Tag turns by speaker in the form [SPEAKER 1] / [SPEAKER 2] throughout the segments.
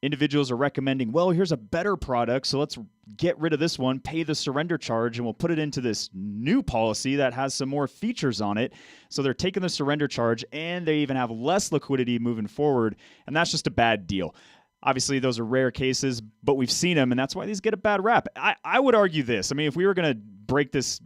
[SPEAKER 1] individuals are recommending, well, here's a better product, so let's get rid of this one, pay the surrender charge, and we'll put it into this new policy that has some more features on it. So they're taking the surrender charge, and they even have less liquidity moving forward, and that's just a bad deal. Obviously, those are rare cases, but we've seen them, and that's why these get a bad rap. I would argue this. I mean, if we were going to break this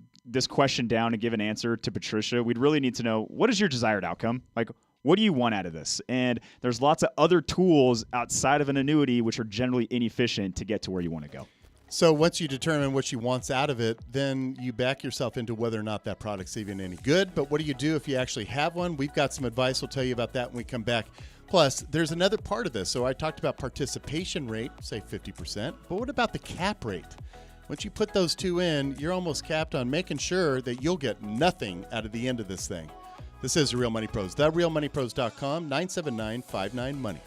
[SPEAKER 1] question down and give an answer to Patricia, we'd really need to know, what is your desired outcome? Like, what do you want out of this? And there's lots of other tools outside of an annuity which are generally inefficient to get to where you want to go.
[SPEAKER 2] So once you determine what she wants out of it, then you back yourself into whether or not that product's even any good. But what do you do if you actually have one? We've got some advice. We'll tell you about that when we come back. Plus, there's another part of this. So I talked about participation rate, say 50%. But what about the cap rate? Once you put those two in, you're almost capped on making sure that you'll get nothing out of the end of this thing. This is The Real Money Pros. TheRealMoneyPros.com, 979-59-MONEY.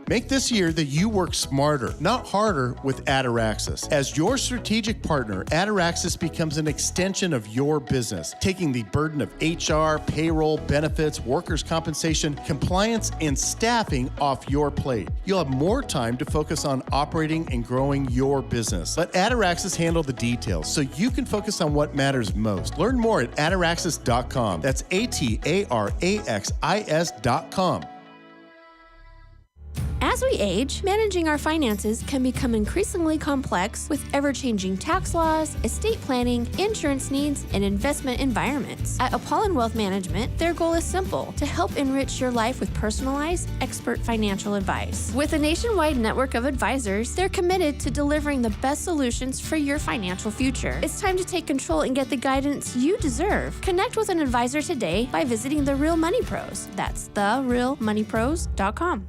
[SPEAKER 2] Make this year that you work smarter, not harder, with Ataraxis. As your strategic partner, Ataraxis becomes an extension of your business, taking the burden of HR, payroll, benefits, workers' compensation, compliance, and staffing off your plate. You'll have more time to focus on operating and growing your business. Let Ataraxis handle the details so you can focus on what matters most. Learn more at Ataraxis.com. That's Ataraxis.com.
[SPEAKER 3] As we age, managing our finances can become increasingly complex with ever-changing tax laws, estate planning, insurance needs, and investment environments. At Apollon Wealth Management, their goal is simple: to help enrich your life with personalized, expert financial advice. With a nationwide network of advisors, they're committed to delivering the best solutions for your financial future. It's time to take control and get the guidance you deserve. Connect with an advisor today by visiting The Real Money Pros. That's TheRealMoneyPros.com.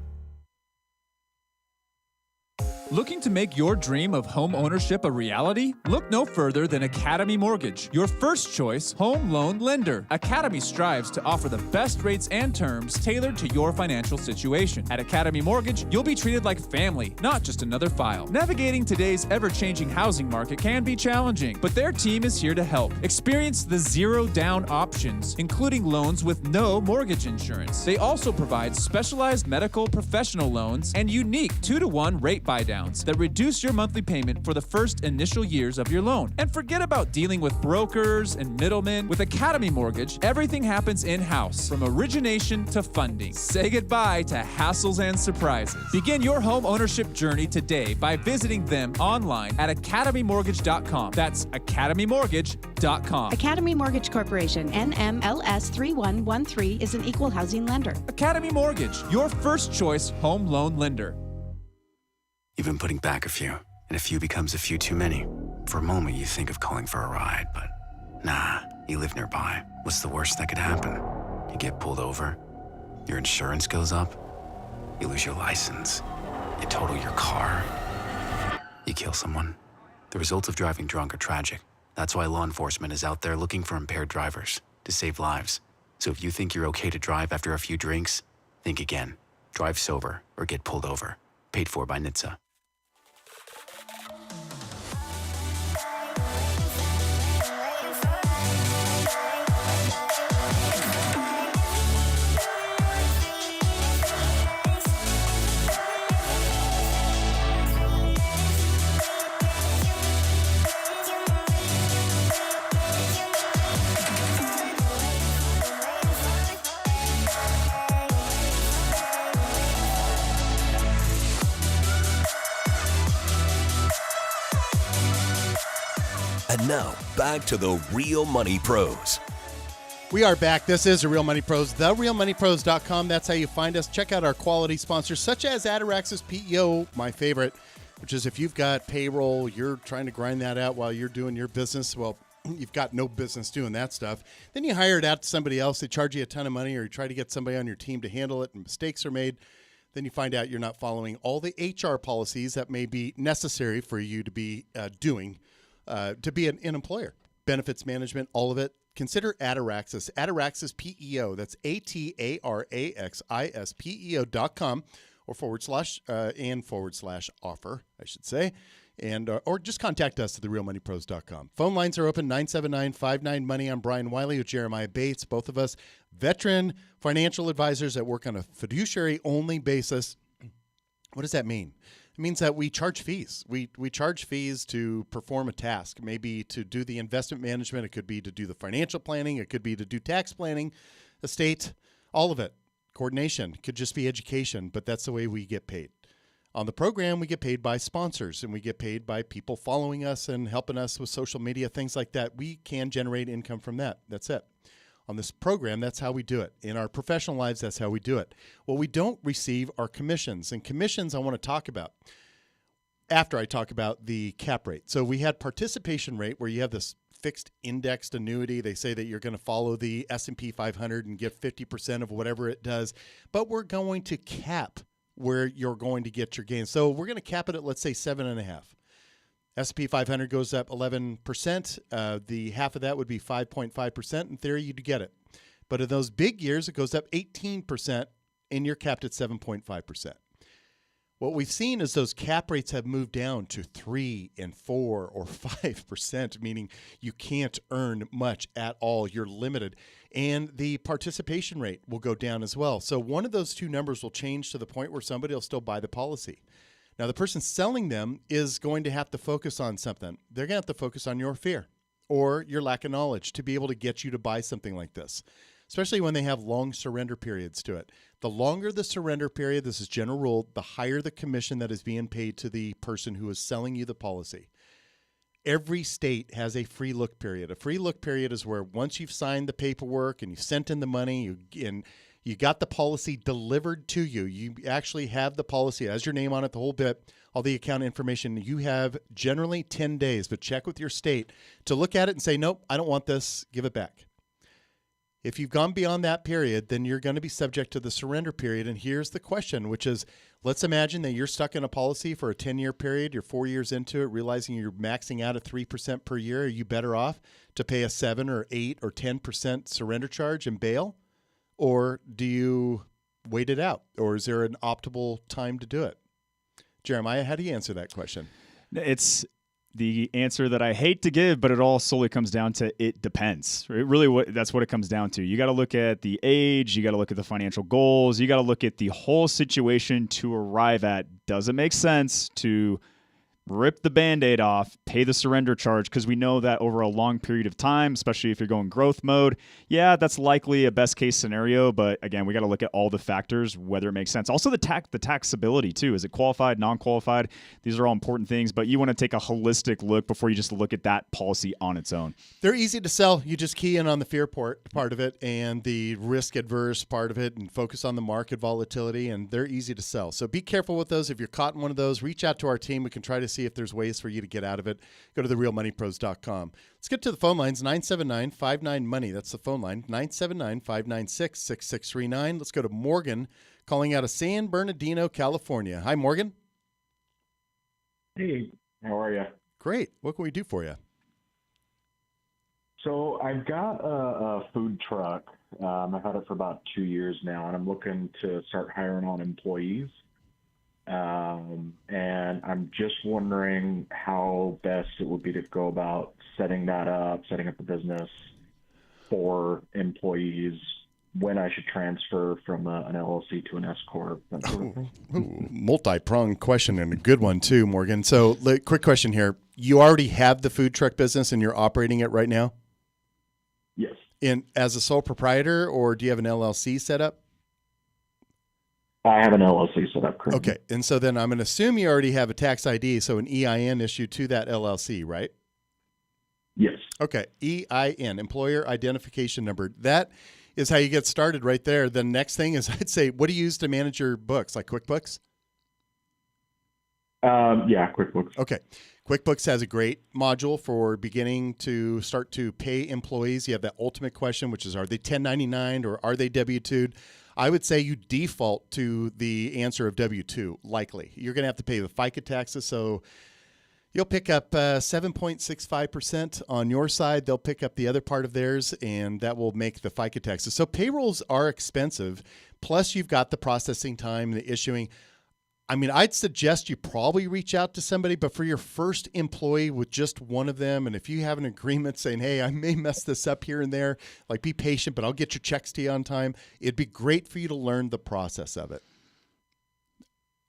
[SPEAKER 4] Looking to make your dream of home ownership a reality? Look no further than Academy Mortgage, your first choice home loan lender. Academy strives to offer the best rates and terms tailored to your financial situation. At Academy Mortgage, you'll be treated like family, not just another file. Navigating today's ever-changing housing market can be challenging, but their team is here to help. Experience the zero-down options, including loans with no mortgage insurance. They also provide specialized medical professional loans and unique 2-to-1 rate buydowns that reduce your monthly payment for the first initial years of your loan. And forget about dealing with brokers and middlemen. With Academy Mortgage, everything happens in-house, from origination to funding. Say goodbye to hassles and surprises. Begin your home ownership journey today by visiting them online at academymortgage.com. That's academymortgage.com.
[SPEAKER 5] Academy Mortgage Corporation, NMLS 3113, is an equal housing lender.
[SPEAKER 4] Academy Mortgage, your first choice home loan lender.
[SPEAKER 6] You've been putting back a few, and a few becomes a few too many. For a moment, you think of calling for a ride, but nah, you live nearby. What's the worst that could happen? You get pulled over, your insurance goes up, you lose your license, you total your car, you kill someone. The results of driving drunk are tragic. That's why law enforcement is out there looking for impaired drivers to save lives. So if you think you're okay to drive after a few drinks, think again. Drive sober or get pulled over. Paid for by NHTSA.
[SPEAKER 7] And now, back to the Real Money Pros.
[SPEAKER 2] We are back. This is The Real Money Pros, TheRealMoneyPros.com. That's how you find us. Check out our quality sponsors, such as Ataraxis PEO, my favorite, which is if you've got payroll, you're trying to grind that out while you're doing your business, well, you've got no business doing that stuff. Then you hire it out to somebody else. They charge you a ton of money, or you try to get somebody on your team to handle it, and mistakes are made. Then you find out you're not following all the HR policies that may be necessary for you to be doing to be an employer. Benefits management, all of it. Consider Ataraxis. Ataraxis PEO. That's Ataraxis PEO.com or /offer, I should say. And or just contact us at therealmoneypros.com. Phone lines are open, 979-59-MONEY. I'm Brian Wiley with Jeremiah Bates, both of us veteran financial advisors that work on a fiduciary-only basis. What does that mean? It means that we charge fees. We charge fees to perform a task, maybe to do the investment management. It could be to do the financial planning. It could be to do tax planning, estate, all of it. Coordination. It could just be education, but that's the way we get paid. On the program, we get paid by sponsors, and we get paid by people following us and helping us with social media, things like that. We can generate income from that. That's it. On this program, that's how we do it. In our professional lives, that's how we do it. What we don't receive are commissions. And commissions I want to talk about after I talk about the cap rate. So we had participation rate where you have this fixed indexed annuity. They say that you're going to follow the S&P 500 and get 50% of whatever it does. But we're going to cap where you're going to get your gains. So we're going to cap it at, let's say, 7.5. S&P 500 goes up 11%. The half of that would be 5.5%. In theory, you'd get it. But in those big years, it goes up 18%, and you're capped at 7.5%. What we've seen is those cap rates have moved down to 3 and 4 or 5%, meaning you can't earn much at all. You're limited. And the participation rate will go down as well. So one of those two numbers will change to the point where somebody will still buy the policy. Now, the person selling them is going to have to focus on something. They're going to have to focus on your fear or your lack of knowledge to be able to get you to buy something like this, especially when they have long surrender periods to it. The longer the surrender period, this is general rule, the higher the commission that is being paid to the person who is selling you the policy. Every state has a free look period. A free look period is where once you've signed the paperwork and you sent in the money, you got the policy delivered to you. You actually have the policy, has your name on it, the whole bit, all the account information. You have generally 10 days, but check with your state to look at it and say, nope, I don't want this, give it back. If you've gone beyond that period, then you're going to be subject to the surrender period. And here's the question, which is, let's imagine that you're stuck in a policy for a 10-year period. You're 4 years into it, realizing you're maxing out at 3% per year. Are you better off to pay a 7 or 8 or 10% surrender charge and bail? Or do you wait it out? Or is there an optimal time to do it? Jeremiah, how do you answer that question?
[SPEAKER 1] It's the answer that I hate to give, but it all solely comes down to it depends. It really, that's what it comes down to. You got to look at the age, you got to look at the financial goals, you got to look at the whole situation to arrive at, does it make sense to rip the Band-Aid off, pay the surrender charge, because we know that over a long period of time, especially if you're going growth mode, yeah, that's likely a best case scenario. But again, we got to look at all the factors, whether it makes sense. Also the taxability too. Is it qualified, non-qualified? These are all important things, but you want to take a holistic look before you just look at that policy on its own.
[SPEAKER 2] They're easy to sell. You just key in on the fear part of it and the risk adverse part of it and focus on the market volatility, and they're easy to sell. So be careful with those. If you're caught in one of those, reach out to our team. We can try to see if there's ways for you to get out of it. Go to therealmoneypros.com. Let's get to the phone lines, 979-59-MONEY. That's the phone line, 979-596-6639. Let's go to Morgan calling out of San Bernardino, California. Hi, Morgan.
[SPEAKER 8] Hey, how are you?
[SPEAKER 2] Great. What can we do for you?
[SPEAKER 8] So I've got a food truck. I've had it for about 2 years now, and I'm looking to start hiring on employees. And I'm just wondering how best it would be to go about setting up the business for employees, when I should transfer from an LLC to an S Corp. That sort of thing.
[SPEAKER 2] Multi-pronged question and a good one too, Morgan. So quick question here. You already have the food truck business and you're operating it right now?
[SPEAKER 8] Yes.
[SPEAKER 2] As a sole proprietor, or do you have an LLC set up?
[SPEAKER 8] I have an LLC set up currently.
[SPEAKER 2] Okay. And so then I'm going to assume you already have a tax ID, so an EIN issued to that LLC, right?
[SPEAKER 8] Yes.
[SPEAKER 2] Okay. EIN, Employer Identification Number. That is how you get started right there. The next thing is, I'd say, what do you use to manage your books, like QuickBooks?
[SPEAKER 8] Yeah, QuickBooks.
[SPEAKER 2] Okay. QuickBooks has a great module for beginning to start to pay employees. You have that ultimate question, which is, are they 1099 or are they W-2'd? I would say you default to the answer of W-2, likely. You're going to have to pay the FICA taxes, so you'll pick up 7.65% on your side. They'll pick up the other part of theirs, and that will make the FICA taxes. So payrolls are expensive, plus you've got the processing time, the issuing. I mean, I'd suggest you probably reach out to somebody, but for your first employee with just one of them, and if you have an agreement saying, hey, I may mess this up here and there, like, be patient, but I'll get your checks to you on time, it'd be great for you to learn the process of it.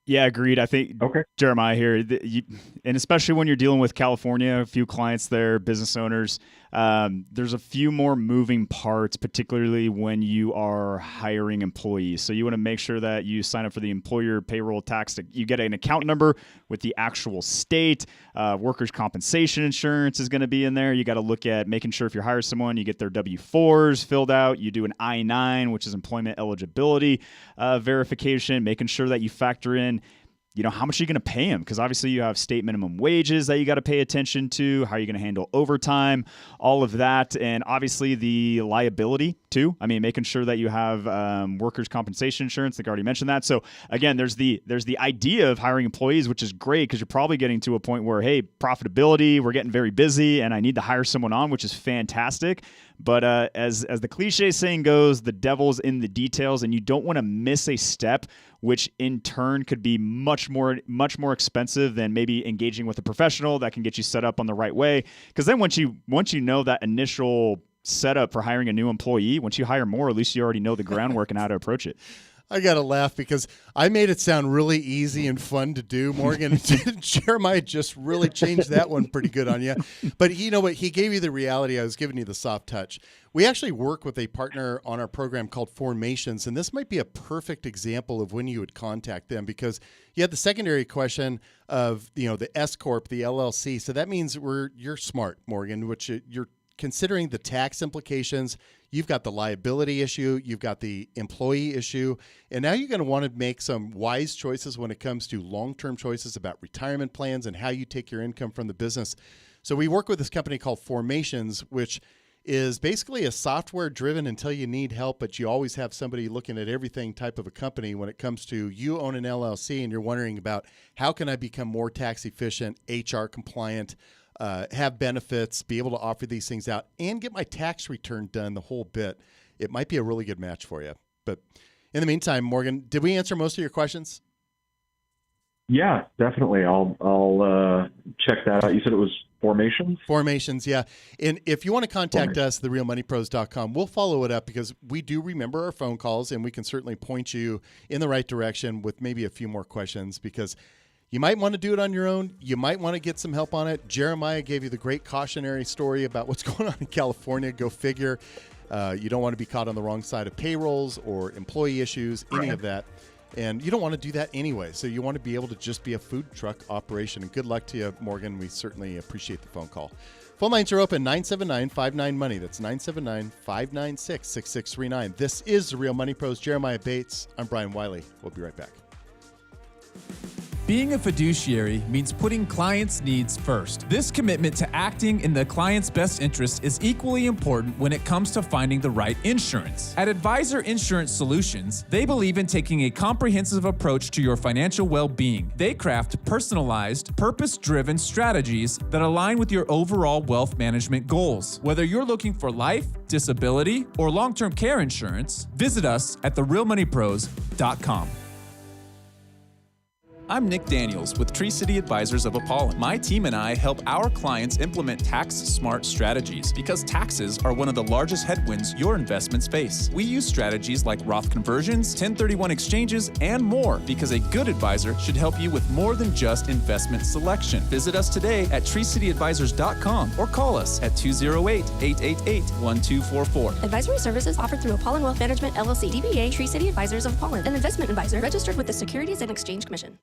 [SPEAKER 1] Yeah, agreed. I think Jeremiah here, and especially when you're dealing with California, a few clients there, business owners, there's a few more moving parts, particularly when you are hiring employees. So you want to make sure that you sign up for the employer payroll tax. You get an account number with the actual state. Workers' compensation insurance is going to be in there. You got to look at making sure if you hire someone, you get their W-4s filled out. You do an I-9, which is employment eligibility verification, making sure that you factor in how much are you going to pay them? Because obviously you have state minimum wages that you got to pay attention to. How are you going to handle overtime? All of that. And obviously the liability too. I mean, making sure that you have workers' compensation insurance. I think I already mentioned that. So again, there's the idea of hiring employees, which is great because you're probably getting to a point where, hey, profitability, we're getting very busy and I need to hire someone on, which is fantastic. But as the cliche saying goes, the devil's in the details, and you don't want to miss a step, which in turn could be much more expensive than maybe engaging with a professional that can get you set up on the right way. Because then once you know that initial setup for hiring a new employee, once you hire more, at least you already know the groundwork and how to approach it.
[SPEAKER 2] I got to laugh because I made it sound really easy and fun to do, Morgan. Jeremiah just really changed that one pretty good on you. But you know what? He gave you the reality. I was giving you the soft touch. We actually work with a partner on our program called Formations, and this might be a perfect example of when you would contact them because you had the secondary question of, the S Corp, the LLC. So that means you're smart, Morgan, which you're considering the tax implications. You've got the liability issue, you've got the employee issue, and now you're going to want to make some wise choices when it comes to long-term choices about retirement plans and how you take your income from the business. So we work with this company called Formations, which is basically a software-driven until you need help, but you always have somebody looking at everything type of a company when it comes to you own an LLC and you're wondering about how can I become more tax efficient, HR compliant, have benefits, be able to offer these things out, and get my tax return done the whole bit. It might be a really good match for you. But in the meantime, Morgan, did we answer most of your questions?
[SPEAKER 8] Yeah, definitely. I'll check that out. You said it was Formations?
[SPEAKER 2] Formations, yeah. And if you want to contact us, therealmoneypros.com, we'll follow it up because we do remember our phone calls, and we can certainly point you in the right direction with maybe a few more questions because you might want to do it on your own. You might want to get some help on it. Jeremiah gave you the great cautionary story about what's going on in California. Go figure. You don't want to be caught on the wrong side of payrolls or employee issues, any of that. And you don't want to do that anyway. So you want to be able to just be a food truck operation. And good luck to you, Morgan. We certainly appreciate the phone call. Phone lines are open, 979-59-MONEY. That's 979-596-6639. This is The Real Money Pros. Jeremiah Bates. I'm Brian Wiley. We'll be right back.
[SPEAKER 4] Being a fiduciary means putting clients' needs first. This commitment to acting in the client's best interest is equally important when it comes to finding the right insurance. At Advisor Insurance Solutions, they believe in taking a comprehensive approach to your financial well-being. They craft personalized, purpose-driven strategies that align with your overall wealth management goals. Whether you're looking for life, disability, or long-term care insurance, visit us at therealmoneypros.com. I'm Nick Daniels with Tree City Advisors of Apollon. My team and I help our clients implement tax-smart strategies because taxes are one of the largest headwinds your investments face. We use strategies like Roth conversions, 1031 exchanges, and more because a good advisor should help you with more than just investment selection. Visit us today at treecityadvisors.com or call us at 208-888-1244.
[SPEAKER 3] Advisory services offered through Apollon Wealth Management, LLC, DBA Tree City Advisors of Apollon, an investment advisor registered with the Securities and Exchange Commission.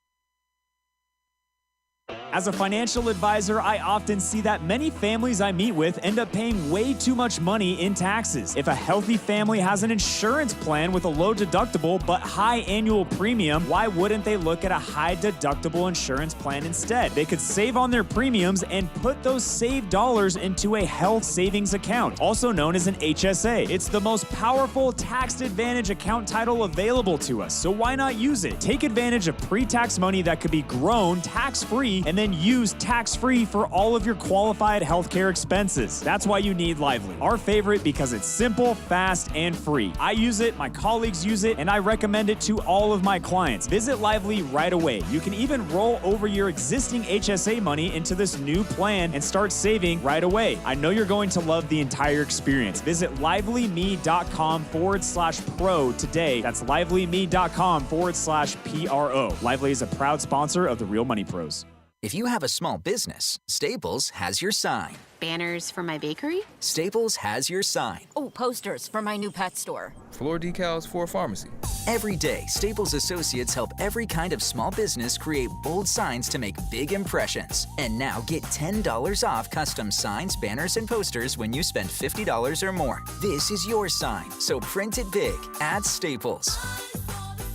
[SPEAKER 9] As a financial advisor, I often see that many families I meet with end up paying way too much money in taxes. If a healthy family has an insurance plan with a low deductible but high annual premium, why wouldn't they look at a high deductible insurance plan instead? They could save on their premiums and put those saved dollars into a health savings account, also known as an HSA. It's the most powerful tax advantage account title available to us, so why not use it? Take advantage of pre-tax money that could be grown tax-free and then use tax-free for all of your qualified healthcare expenses. That's why you need Lively. Our favorite because it's simple, fast, and free. I use it, my colleagues use it, and I recommend it to all of my clients. Visit Lively right away. You can even roll over your existing HSA money into this new plan and start saving right away. I know you're going to love the entire experience. Visit livelyme.com/pro today. That's livelyme.com/PRO. Lively is a proud sponsor of the Real Money Pros.
[SPEAKER 10] If you have a small business, Staples has your sign.
[SPEAKER 11] Banners for my bakery?
[SPEAKER 10] Staples has your sign.
[SPEAKER 11] Oh, posters for my new pet store.
[SPEAKER 12] Floor decals for a pharmacy.
[SPEAKER 10] Every day, Staples associates help every kind of small business create bold signs to make big impressions. And now get $10 off custom signs, banners, and posters when you spend $50 or more. This is your sign, so print it big at Staples.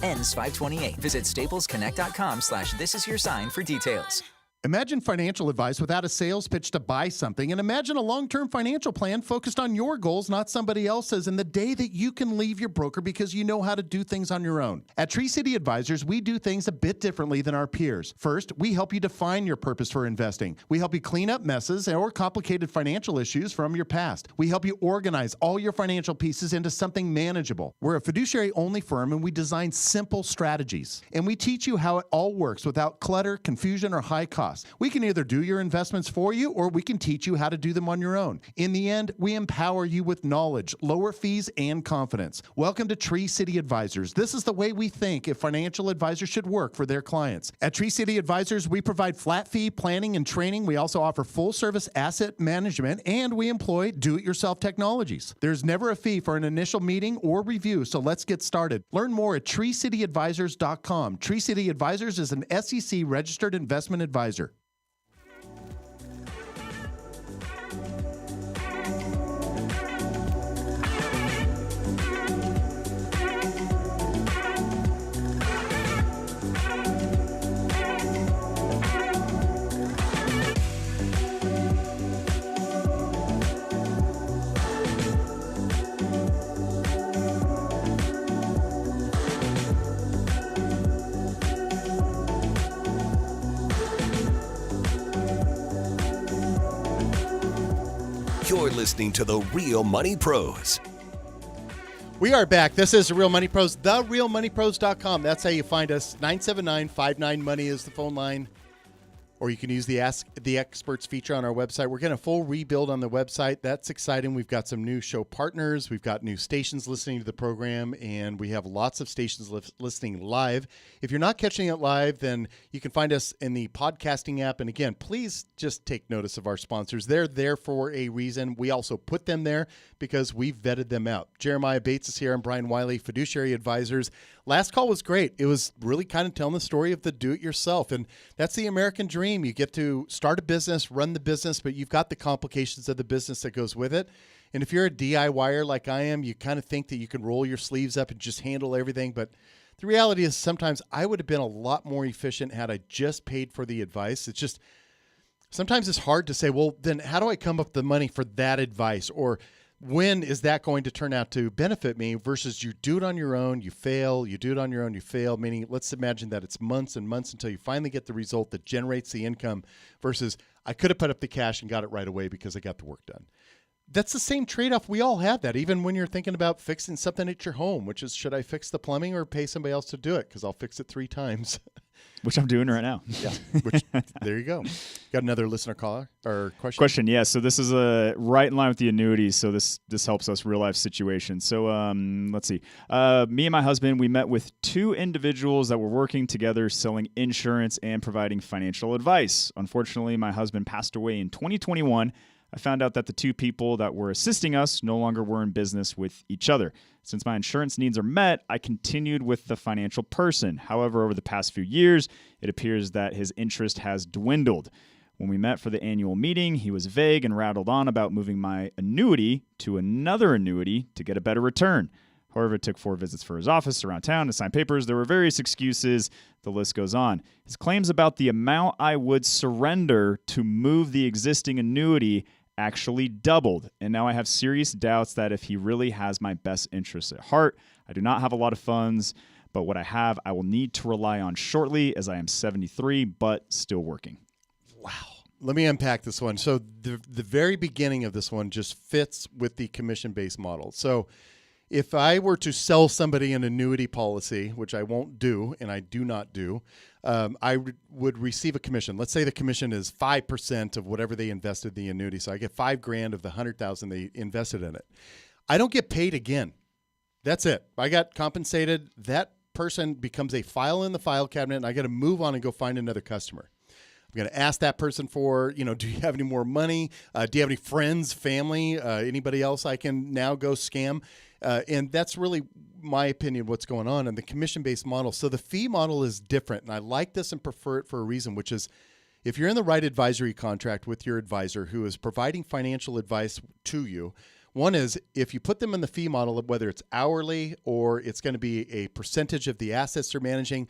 [SPEAKER 10] Ends 5/28. Visit staplesconnect.com/thisisyoursign for details.
[SPEAKER 2] Imagine financial advice without a sales pitch to buy something, and imagine a long-term financial plan focused on your goals, not somebody else's, and the day that you can leave your broker because you know how to do things on your own. At Tree City Advisors, we do things a bit differently than our peers. First, we help you define your purpose for investing. We help you clean up messes or complicated financial issues from your past. We help you organize all your financial pieces into something manageable. We're a fiduciary-only firm, and we design simple strategies. And we teach you how it all works without clutter, confusion, or high costs. We can either do your investments for you or we can teach you how to do them on your own. In the end, we empower you with knowledge, lower fees, and confidence. Welcome to Tree City Advisors. This is the way we think if financial advisors should work for their clients. At Tree City Advisors, we provide flat fee planning and training. We also offer full service asset management, and we employ do-it-yourself technologies. There's never a fee for an initial meeting or review, so let's get started. Learn more at treecityadvisors.com. Tree City Advisors is an SEC registered investment advisor.
[SPEAKER 7] You're listening to The Real Money Pros.
[SPEAKER 2] We are back. This is The Real Money Pros, therealmoneypros.com. That's how you find us. 979-59-MONEY is the phone line. Or you can use the Ask the Experts feature on our website. We're getting a full rebuild on the website. That's exciting. We've got some new show partners. We've got new stations listening to the program, and we have lots of stations listening live. If you're not catching it live, then you can find us in the podcasting app. And again, please just take notice of our sponsors. They're there for a reason. We also put them there because we've vetted them out. Jeremiah Bates is here. I'm Brian Wiley, Fiduciary Advisors. Last call was great. It was really kind of telling the story of the do-it-yourself, and that's the American dream. You get to start a business, run the business, but you've got the complications of the business that goes with it. And if you're a DIYer like I am, you kind of think that you can roll your sleeves up and just handle everything. But the reality is sometimes I would have been a lot more efficient had I just paid for the advice. It's just sometimes it's hard to say, well, then how do I come up with the money for that advice? Or when is that going to turn out to benefit me versus you do it on your own, you fail, you do it on your own, you fail, meaning let's imagine that it's months and months until you finally get the result that generates the income versus I could have put up the cash and got it right away because I got the work done. That's the same trade-off. We all have that, even when you're thinking about fixing something at your home, which is should I fix the plumbing or pay somebody else to do it because I'll fix it 3 times.
[SPEAKER 1] Which I'm doing right now.
[SPEAKER 2] Yeah. There you go. Got another listener caller or
[SPEAKER 1] question? Yeah. So this is right in line with the annuities. So this helps us real life situations. So let's see. Me and my husband, we met with 2 individuals that were working together selling insurance and providing financial advice. Unfortunately, my husband passed away in 2021. I found out that the 2 people that were assisting us no longer were in business with each other. Since my insurance needs are met, I continued with the financial person. However, over the past few years, it appears that his interest has dwindled. When we met for the annual meeting, he was vague and rattled on about moving my annuity to another annuity to get a better return. However, it took 4 visits for his office around town to sign papers. There were various excuses. The list goes on. His claims about the amount I would surrender to move the existing annuity actually doubled. And now I have serious doubts that if he really has my best interests at heart. I do not have a lot of funds, but what I have, I will need to rely on shortly as I am 73, but still working.
[SPEAKER 2] Let me unpack this one. So the very beginning of this one just fits with the commission-based model. So if I were to sell somebody an annuity policy, which I won't do, and I do not do, I would receive a commission. Let's say the commission is 5% of whatever they invested in the annuity. So I get $5,000 of the $100,000 they invested in it. I don't get paid again. That's it. I got compensated. That person becomes a file in the file cabinet, and I got to move on and go find another customer. I'm going to ask that person for, do you have any more money? Do you have any friends, family, anybody else I can now go scam? And that's really my opinion what's going on in the commission-based model. So the fee model is different, and I like this and prefer it for a reason, which is if you're in the right advisory contract with your advisor who is providing financial advice to you, one is if you put them in the fee model, whether it's hourly or it's going to be a percentage of the assets they're managing,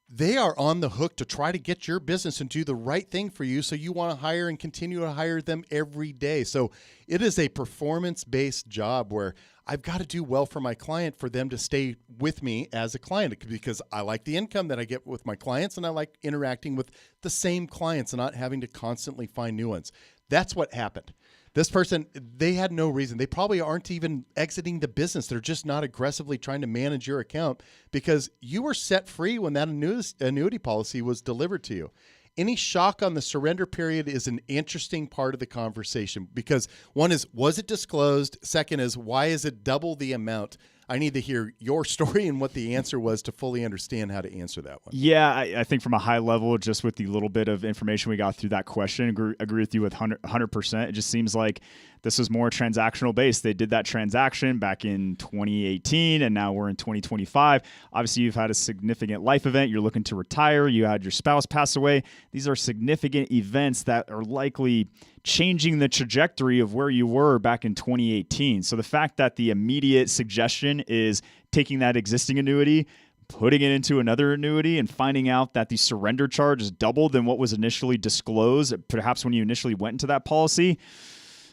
[SPEAKER 2] they are on the hook to try to get your business and do the right thing for you. So you want to hire and continue to hire them every day. So it is a performance-based job where I've got to do well for my client for them to stay with me as a client, because I like the income that I get with my clients and I like interacting with the same clients and not having to constantly find new ones. That's what happened. This person, they had no reason. They probably aren't even exiting the business. They're just not aggressively trying to manage your account because you were set free when that annuity policy was delivered to you. Any shock on the surrender period is an interesting part of the conversation because one is, was it disclosed? Second is, why is it double the amount? I need to hear your story and what the answer was to fully understand how to answer that one.
[SPEAKER 1] Yeah, I think from a high level, just with the little bit of information we got through that question, agree with you with 100%. It just seems like this is more transactional based. They did that transaction back in 2018, and now we're in 2025. Obviously, you've had a significant life event. You're looking to retire. You had your spouse pass away. These are significant events that are likely changing the trajectory of where you were back in 2018. So the fact that the immediate suggestion is taking that existing annuity, putting it into another annuity, and finding out that the surrender charge is double than what was initially disclosed, perhaps when you initially went into that policy,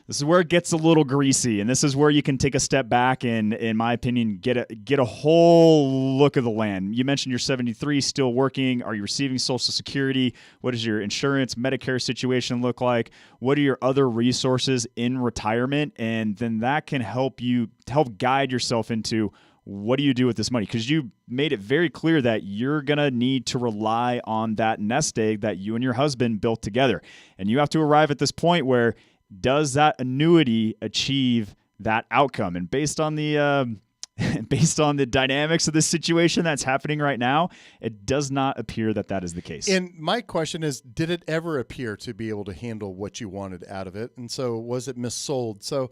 [SPEAKER 1] this is where it gets a little greasy, and this is where you can take a step back and, in my opinion, get a whole look of the land. You mentioned you're 73, still working. Are you receiving Social Security? What does your insurance, Medicare situation look like? What are your other resources in retirement? And then that can help guide yourself into what do you do with this money? Because you made it very clear that you're going to need to rely on that nest egg that you and your husband built together. And you have to arrive at this point where does that annuity achieve that outcome? And based on the dynamics of this situation that's happening right now, it does not appear that is the case.
[SPEAKER 2] And my question is, did it ever appear to be able to handle what you wanted out of it? And so was it missold? So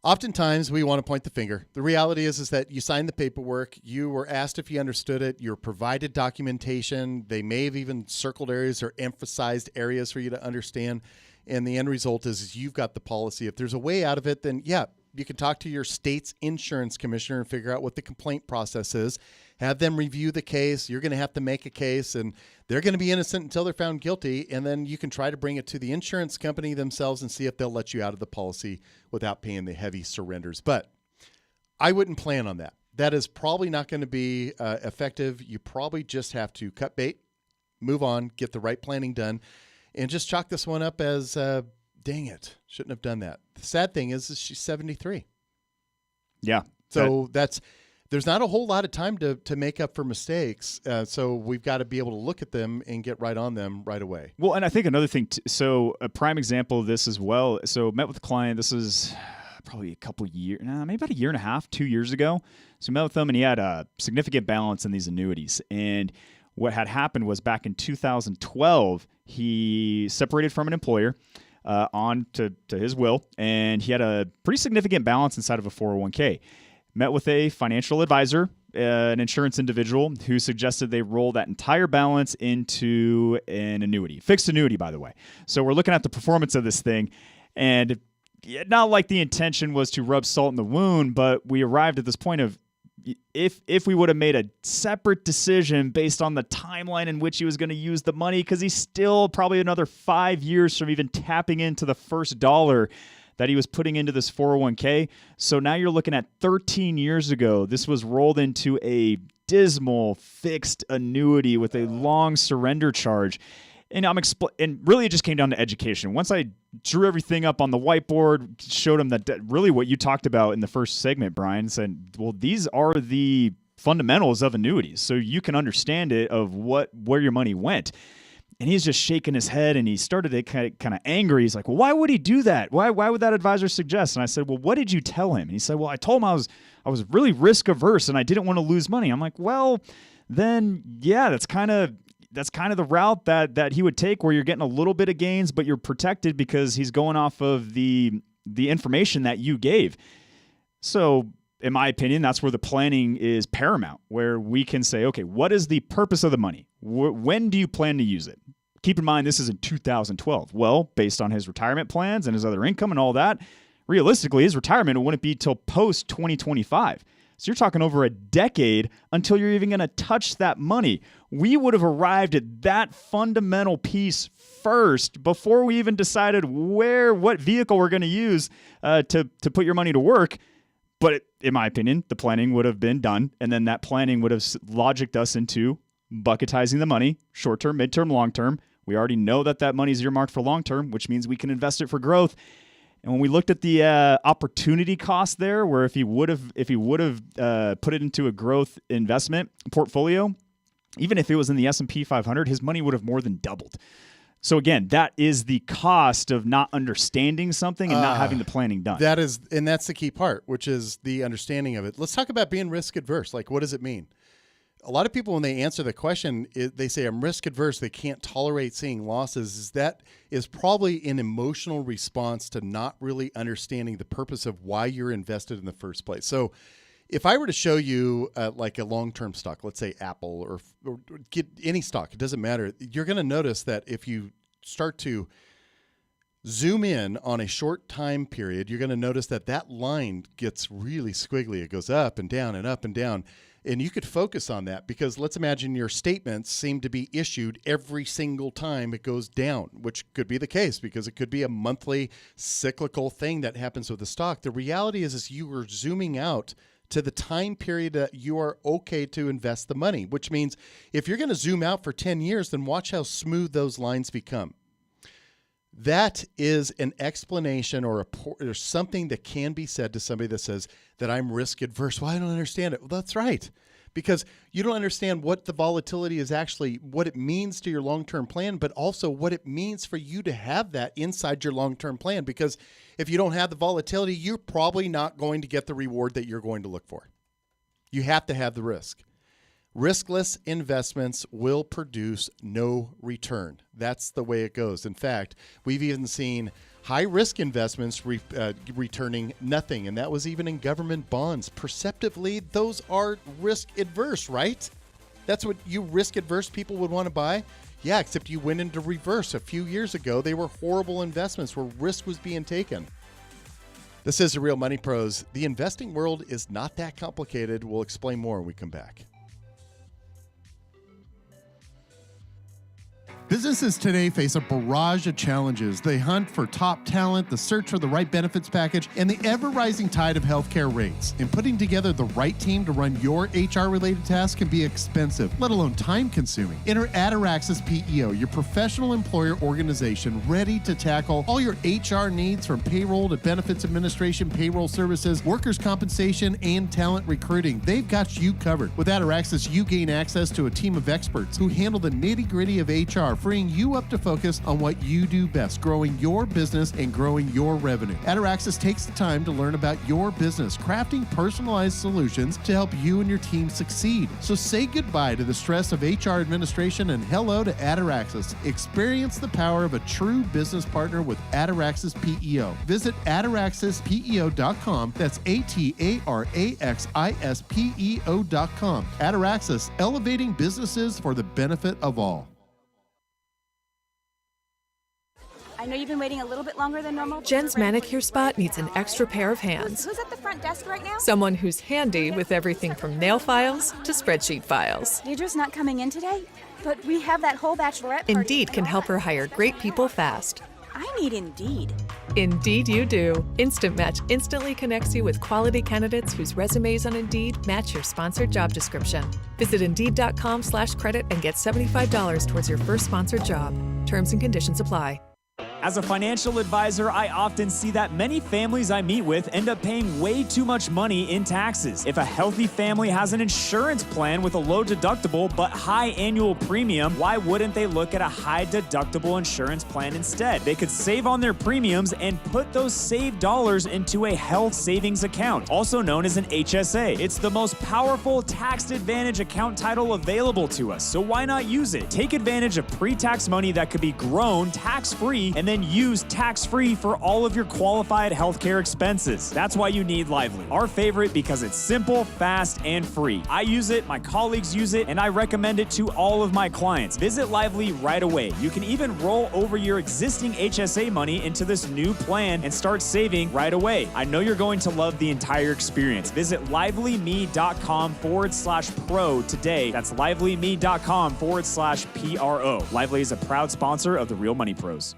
[SPEAKER 2] oftentimes we want to point the finger. The reality is that you signed the paperwork. You were asked if you understood it. You're provided documentation. They may have even circled areas or emphasized areas for you to understand. And the end result is you've got the policy. If there's a way out of it, then yeah, you can talk to your state's insurance commissioner and figure out what the complaint process is. Have them review the case. You're going to have to make a case, and they're going to be innocent until they're found guilty. And then you can try to bring it to the insurance company themselves and see if they'll let you out of the policy without paying the heavy surrenders. But I wouldn't plan on that. That is probably not going to be effective. You probably just have to cut bait, move on, get the right planning done, and just chalk this one up as, dang it, shouldn't have done that. The sad thing is she's 73.
[SPEAKER 1] Yeah.
[SPEAKER 2] So there's not a whole lot of time to make up for mistakes. So we've got to be able to look at them and get right on them right away.
[SPEAKER 1] Well, and I think another thing, so a prime example of this as well. So met with a client, this is probably a couple years, maybe about a year and a half, 2 years ago. So we met with him and he had a significant balance in these annuities. And what had happened was back in 2012, he separated from an employer on to his will, and he had a pretty significant balance inside of a 401k. Met with a financial advisor, an insurance individual, who suggested they roll that entire balance into an annuity, fixed annuity, by the way. So we're looking at the performance of this thing, and not like the intention was to rub salt in the wound, but we arrived at this point of if we would have made a separate decision based on the timeline in which he was going to use the money, because he's still probably another 5 years from even tapping into the first dollar that he was putting into this 401k. So now you're looking at 13 years ago, this was rolled into a dismal fixed annuity with a long surrender charge. And and really it just came down to education. Once I drew everything up on the whiteboard, showed him that really what you talked about in the first segment, Brian, said, well, these are the fundamentals of annuities. So you can understand it of where your money went. And he's just shaking his head, and he started to kind of angry. He's like, well, why would he do that? Why would that advisor suggest? And I said, well, what did you tell him? And he said, well, I told him I was really risk averse and I didn't want to lose money. I'm like, well, then yeah, that's kind of the route that he would take, where you're getting a little bit of gains, but you're protected because he's going off of the information that you gave. So in my opinion, that's where the planning is paramount, where we can say, okay, what is the purpose of the money? When do you plan to use it? Keep in mind, this is in 2012. Well, based on his retirement plans and his other income and all that, realistically, his retirement wouldn't be till post 2025. So you're talking over a decade until you're even going to touch that money. We would have arrived at that fundamental piece first before we even decided what vehicle we're going to use to put your money to work. But in my opinion, the planning would have been done, and then that planning would have logicked us into bucketizing the money, short-term, mid-term, long-term. We already know that money is earmarked for long-term, which means we can invest it for growth. And when we looked at the opportunity cost there, where if he would have put it into a growth investment portfolio, even if it was in the S&P 500, his money would have more than doubled. So again, that is the cost of not understanding something and not having the planning done.
[SPEAKER 2] That's the key part, which is the understanding of it. Let's talk about being risk adverse. Like, what does it mean? A lot of people, when they answer the question, they say, I'm risk adverse. They can't tolerate seeing losses. That is probably an emotional response to not really understanding the purpose of why you're invested in the first place. So if I were to show you like a long-term stock, let's say Apple or get any stock, it doesn't matter. You're going to notice that if you start to zoom in on a short time period, you're going to notice that line gets really squiggly. It goes up and down and up and down. And you could focus on that, because let's imagine your statements seem to be issued every single time it goes down, which could be the case because it could be a monthly cyclical thing that happens with the stock. The reality is you are zooming out to the time period that you are okay to invest the money, which means if you're going to zoom out for 10 years, then watch how smooth those lines become. That is an explanation or something that can be said to somebody that says that I'm risk adverse. Well, I don't understand it. Well, that's right. Because you don't understand what the volatility is actually, what it means to your long-term plan, but also what it means for you to have that inside your long-term plan. Because if you don't have the volatility, you're probably not going to get the reward that you're going to look for. You have to have the risk. Riskless investments will produce no return. That's the way it goes. In fact, we've even seen high-risk investments returning nothing, and that was even in government bonds. Perceptively, those are risk-adverse, right? That's what you risk-adverse people would want to buy? Yeah, except you went into reverse. A few years ago, they were horrible investments where risk was being taken. This is The Real Money Pros. The investing world is not that complicated. We'll explain more when we come back. Businesses today face a barrage of challenges. They hunt for top talent, the search for the right benefits package, and the ever-rising tide of healthcare rates. And putting together the right team to run your HR-related tasks can be expensive, let alone time-consuming. Enter Ataraxis PEO, your professional employer organization ready to tackle all your HR needs, from payroll to benefits administration, payroll services, workers' compensation, and talent recruiting. They've got you covered. With Ataraxis, you gain access to a team of experts who handle the nitty-gritty of HR, freeing you up to focus on what you do best, growing your business and growing your revenue. Ataraxis takes the time to learn about your business, crafting personalized solutions to help you and your team succeed. So say goodbye to the stress of HR administration and hello to Ataraxis. Experience the power of a true business partner with Ataraxis PEO. Visit ataraxispeo.com. That's ATARAXISPEO.com. Ataraxis, elevating businesses for the benefit of all.
[SPEAKER 13] I know you've been waiting a little bit longer than normal.
[SPEAKER 14] Jen's manicure spot needs an extra pair of hands.
[SPEAKER 13] Who's at the front desk right now?
[SPEAKER 14] Someone who's handy with everything from nail files to spreadsheet files.
[SPEAKER 13] Deidre's not coming in today, but we have that whole bachelorette party.
[SPEAKER 14] Indeed can help her hire great people fast.
[SPEAKER 13] I need Indeed.
[SPEAKER 14] Indeed you do. Instant Match instantly connects you with quality candidates whose resumes on Indeed match your sponsored job description. Visit Indeed.com/credit and get $75 towards your first sponsored job. Terms and conditions apply.
[SPEAKER 9] As a financial advisor, I often see that many families I meet with end up paying way too much money in taxes. If a healthy family has an insurance plan with a low deductible but high annual premium, why wouldn't they look at a high deductible insurance plan instead? They could save on their premiums and put those saved dollars into a health savings account, also known as an HSA. It's the most powerful tax advantage account title available to us, so why not use it? Take advantage of pre-tax money that could be grown tax-free and then use tax-free for all of your qualified healthcare expenses. That's why you need Lively. Our favorite because it's simple, fast, and free. I use it, my colleagues use it, and I recommend it to all of my clients. Visit Lively right away. You can even roll over your existing HSA money into this new plan and start saving right away. I know you're going to love the entire experience. Visit livelyme.com/pro today. That's livelyme.com/PRO. Lively is a proud sponsor of the Real Money Pros.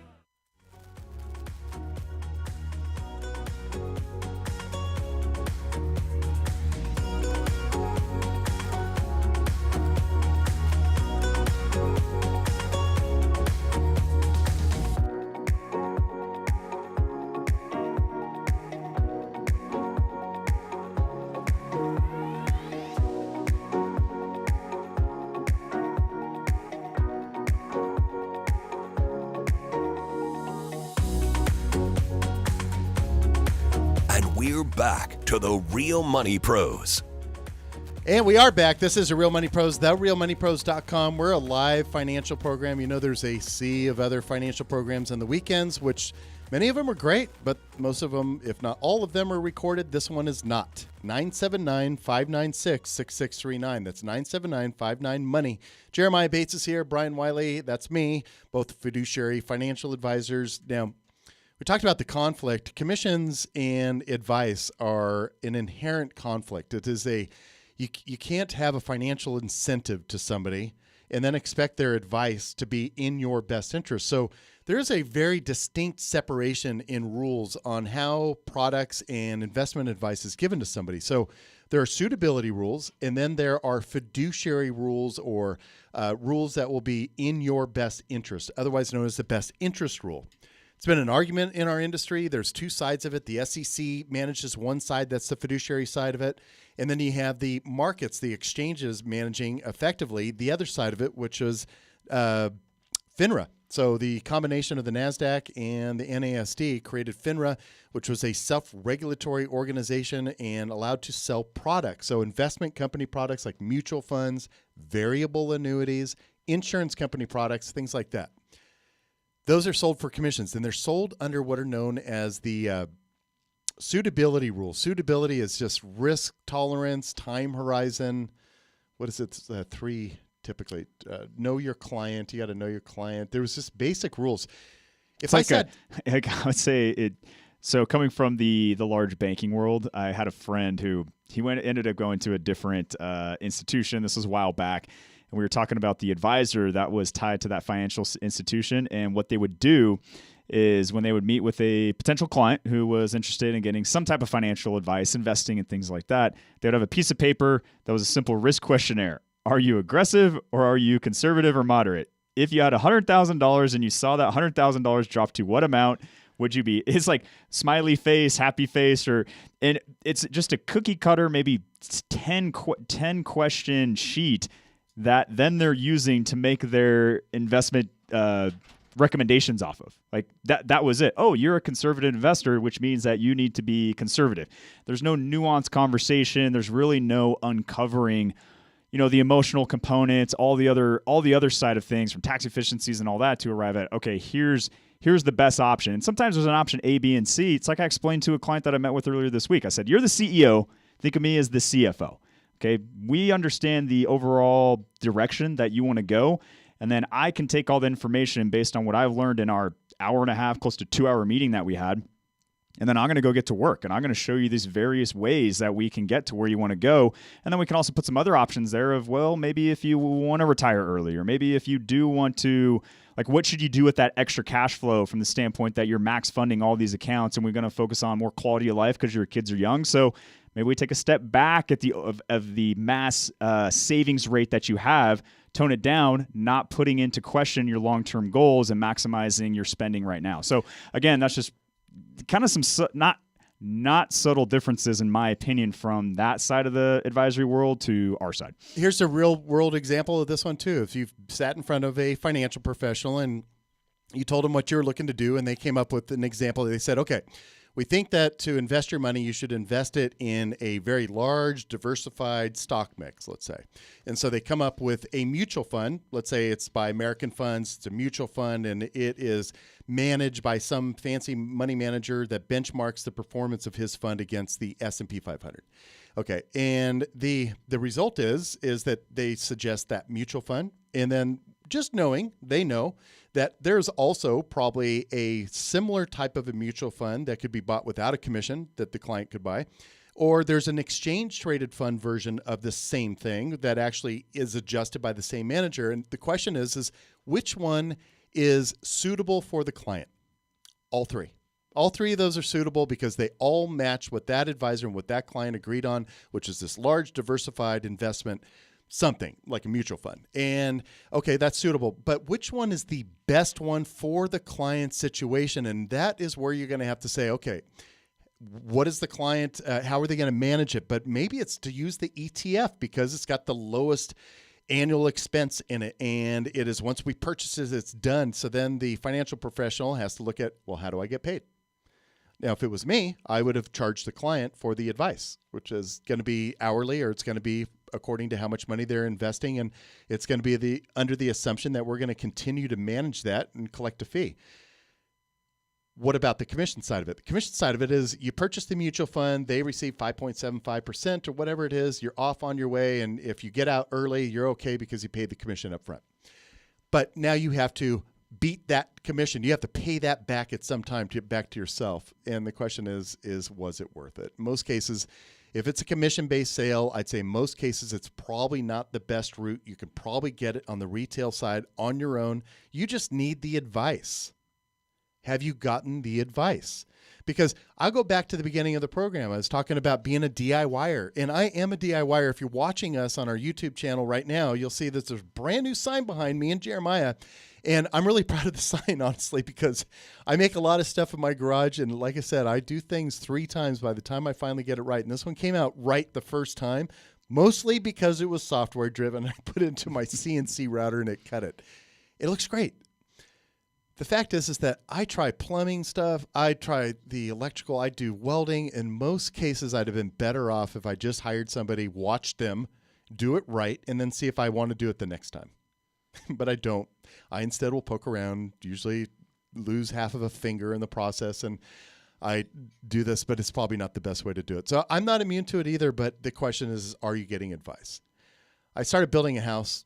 [SPEAKER 7] We're back to the Real Money Pros.
[SPEAKER 2] And we are back. This is the Real Money Pros, therealmoneypros.com. We're a live financial program. You know, there's a sea of other financial programs on the weekends, which many of them are great, but most of them, if not all of them, are recorded. This one is not. 979-596-6639. That's 979-59-MONEY. Jeremiah Bates is here. Brian Wiley, that's me, both fiduciary financial advisors. Now, we talked about the conflict. Commissions and advice are an inherent conflict. It is you can't have a financial incentive to somebody and then expect their advice to be in your best interest. So there is a very distinct separation in rules on how products and investment advice is given to somebody. So there are suitability rules, and then there are fiduciary rules or rules that will be in your best interest, otherwise known as the best interest rule. It's been an argument in our industry. There's two sides of it. The SEC manages one side, that's the fiduciary side of it. And then you have the markets, the exchanges managing effectively the other side of it, which is FINRA. So the combination of the NASDAQ and the NASD created FINRA, which was a self-regulatory organization and allowed to sell products. So investment company products like mutual funds, variable annuities, insurance company products, things like that. Those are sold for commissions, and they're sold under what are known as the suitability rules. Suitability is just risk tolerance, time horizon. What is it? Three typically. Know your client. You got to know your client. There was just basic rules.
[SPEAKER 1] I would say it. So coming from the large banking world, I had a friend who ended up going to a different institution. This was a while back. And we were talking about the advisor that was tied to that financial institution. And what they would do is when they would meet with a potential client who was interested in getting some type of financial advice, investing and things like that, they would have a piece of paper that was a simple risk questionnaire. Are you aggressive or are you conservative or moderate? If you had $100,000 and you saw that $100,000 drop to what amount would you be? It's like smiley face, happy face, and it's just a cookie cutter, maybe 10 question sheet that then they're using to make their investment recommendations off of. Like that was it. Oh, you're a conservative investor, which means that you need to be conservative. There's no nuanced conversation. There's really no uncovering, the emotional components, all the other side of things from tax efficiencies and all that to arrive at, okay, here's the best option. And sometimes there's an option A, B, and C. It's like I explained to a client that I met with earlier this week. I said, you're the CEO. Think of me as the CFO. Okay, we understand the overall direction that you want to go, and then I can take all the information based on what I've learned in our hour and a half, close to 2 hour meeting that we had, And then I'm going to go get to work, and I'm going to show you these various ways that we can get to where you want to go. And then we can also put some other options there of, well, maybe if you want to retire early, or maybe if you do want to, like, what should you do with that extra cash flow from the standpoint that you're max funding all these accounts, and we're going to focus on more quality of life because your kids are young. So maybe we take a step back at the mass savings rate that you have, tone it down, not putting into question your long-term goals and maximizing your spending right now. So again, that's just kind of some not subtle differences, in my opinion, from that side of the advisory world to our side.
[SPEAKER 2] Here's a real world example of this one too. If you've sat in front of a financial professional and you told them what you're looking to do, and they came up with an example, they said, okay, we think that to invest your money, you should invest it in a very large, diversified stock mix, let's say. And so they come up with a mutual fund. Let's say it's by American Funds. It's a mutual fund, and it is managed by some fancy money manager that benchmarks the performance of his fund against the S&P 500. Okay, and the result is that they suggest that mutual fund, and then just knowing, they know that there's also probably a similar type of a mutual fund that could be bought without a commission that the client could buy, or there's an exchange-traded fund version of the same thing that actually is adjusted by the same manager. And the question is which one is suitable for the client? All three. All three of those are suitable because they all match what that advisor and what that client agreed on, which is this large diversified investment, something like a mutual fund. And okay, that's suitable, but which one is the best one for the client's situation? And that is where you're going to have to say, okay, what is the client, how are they going to manage it? But maybe it's to use the ETF because it's got the lowest annual expense in it, and it is, once we purchase it, it's done. So then the financial professional has to look at, well, how do I get paid? Now, if it was me, I would have charged the client for the advice, which is going to be hourly, or it's going to be according to how much money they're investing, and it's going to be under the assumption that we're going to continue to manage that and collect a fee. What about the commission side of it? The commission side of it is you purchase the mutual fund, they receive 5.75% or whatever it is, you're off on your way, and if you get out early, you're okay because you paid the commission up front. But now you have to beat that commission. You have to pay that back at some time to get back to yourself. And the question is was it worth it? Most cases, if it's a commission-based sale, I'd say most cases it's probably not the best route. You can probably get it on the retail side on your own. You just need the advice. Have you gotten the advice? Because I'll go back to the beginning of the program. I was talking about being a DIYer, and I am a DIYer. If you're watching us on our YouTube channel right now, you'll see that there's a brand new sign behind me and Jeremiah. And I'm really proud of the sign, honestly, because I make a lot of stuff in my garage. And like I said, I do things 3 times by the time I finally get it right. And this one came out right the first time, mostly because it was software driven. I put it into my CNC router and it cut it. It looks great. The fact is that I try plumbing stuff. I try the electrical. I do welding. In most cases, I'd have been better off if I just hired somebody, watched them, do it right, and then see if I want to do it the next time. But I don't. I instead will poke around, usually lose half of a finger in the process, and I do this, but it's probably not the best way to do it. So I'm not immune to it either, but the question is, are you getting advice? I started building a house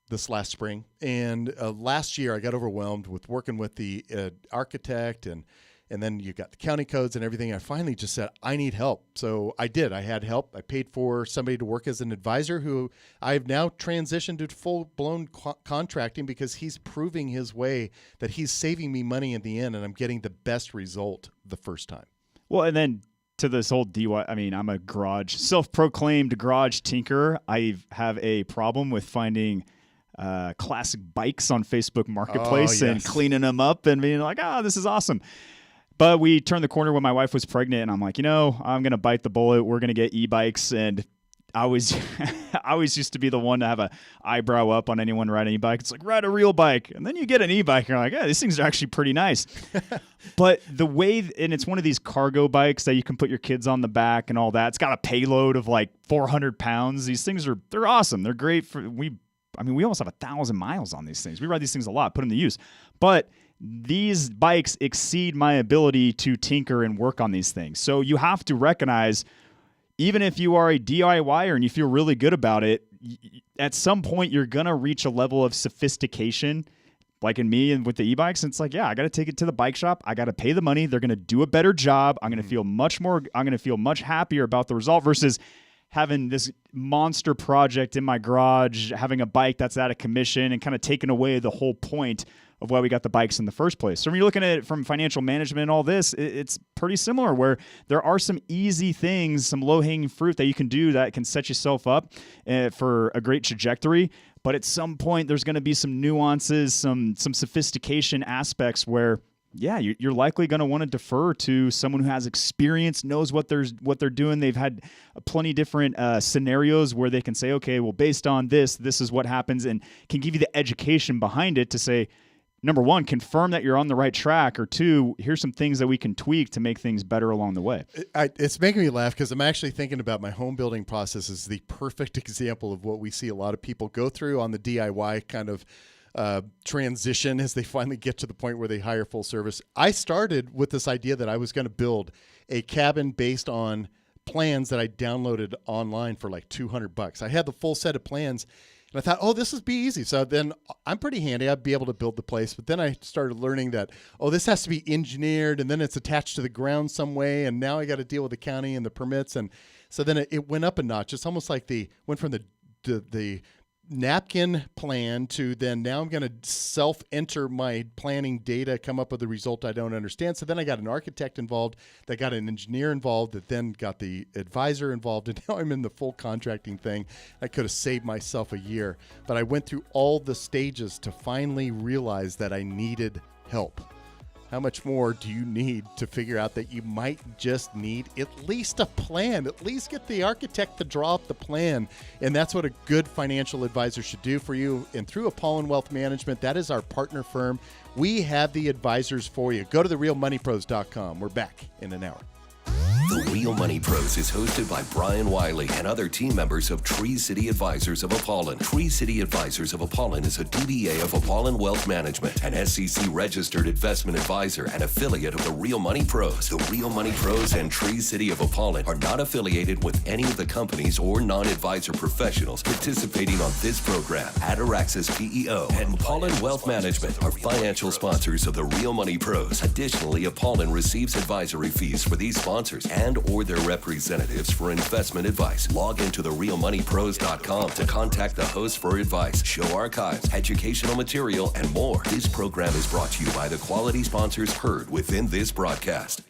[SPEAKER 2] this last spring, and last year I got overwhelmed with working with the architect, and then you got the county codes and everything. I finally just said, I need help. So I did. I had help. I paid for somebody to work as an advisor who I've now transitioned to full-blown contracting because he's proving his way that he's saving me money in the end, and I'm getting the best result the first time.
[SPEAKER 1] Well, and then to this whole DIY, I mean, I'm a self-proclaimed garage tinkerer. I have a problem with finding classic bikes on Facebook Marketplace and cleaning them up and being like, this is awesome. But we turned the corner when my wife was pregnant, and I'm like, I'm going to bite the bullet. We're going to get e-bikes. And I always used to be the one to have an eyebrow up on anyone riding an e-bike. It's like, ride a real bike. And then you get an e-bike, and you're like, these things are actually pretty nice. But the way, and it's one of these cargo bikes that you can put your kids on the back and all that. It's got a payload of like 400 pounds. These things they're awesome. They're great we almost have 1,000 miles on these things. We ride these things a lot, put them to use. But these bikes exceed my ability to tinker and work on these things. So you have to recognize, even if you are a DIYer and you feel really good about it, at some point you're going to reach a level of sophistication, like in me and with the e-bikes, it's like, yeah, I got to take it to the bike shop. I got to pay the money. They're going to do a better job. I'm going to feel much happier about the result versus having this monster project in my garage, having a bike that's out of commission and kind of taking away the whole point of why we got the bikes in the first place. So when you're looking at it from financial management and all this, it's pretty similar where there are some easy things, some low-hanging fruit that you can do that can set yourself up for a great trajectory. But at some point, there's going to be some nuances, some sophistication aspects where, yeah, you're likely going to want to defer to someone who has experience, knows what they're doing. They've had plenty different scenarios where they can say, okay, well, based on this is what happens, and can give you the education behind it to say, number one, confirm that you're on the right track, or two, here's some things that we can tweak to make things better along the way.
[SPEAKER 2] It's making me laugh because I'm actually thinking about my home building process as the perfect example of what we see a lot of people go through on the DIY kind of transition as they finally get to the point where they hire full service. I started with this idea that I was going to build a cabin based on plans that I downloaded online for like $200. I had the full set of plans. And I thought, oh, this would be easy. So then I'm pretty handy. I'd be able to build the place. But then I started learning that, oh, this has to be engineered, and then it's attached to the ground some way. And now I got to deal with the county and the permits. And so then it went up a notch. It's almost like went from the napkin plan to then now I'm going to self-enter my planning data, come up with a result I don't understand. So then I got an architect involved, that got an engineer involved, that then got the advisor involved, and now I'm in the full contracting thing. I could have saved myself a year, but I went through all the stages to finally realize that I needed help. How much more do you need to figure out that you might just need at least a plan? At least get the architect to draw up the plan. And that's what a good financial advisor should do for you. And through Apollon Wealth Management, that is our partner firm. We have the advisors for you. Go to therealmoneypros.com. We're back in an hour.
[SPEAKER 7] The Real Money Pros is hosted by Brian Wiley and other team members of Tree City Advisors of Apollon. Tree City Advisors of Apollon is a DBA of Apollon Wealth Management, an SEC-registered investment advisor and affiliate of the Real Money Pros. The Real Money Pros and Tree City of Apollon are not affiliated with any of the companies or non-advisor professionals participating on this program. Ataraxis PEO and Apollon Wealth Management are financial sponsors of the Real Money Pros. Additionally, Apollon receives advisory fees for these sponsors and or their representatives for investment advice. Log into therealmoneypros.com to contact the host for advice, show archives, educational material, and more. This program is brought to you by the quality sponsors heard within this broadcast.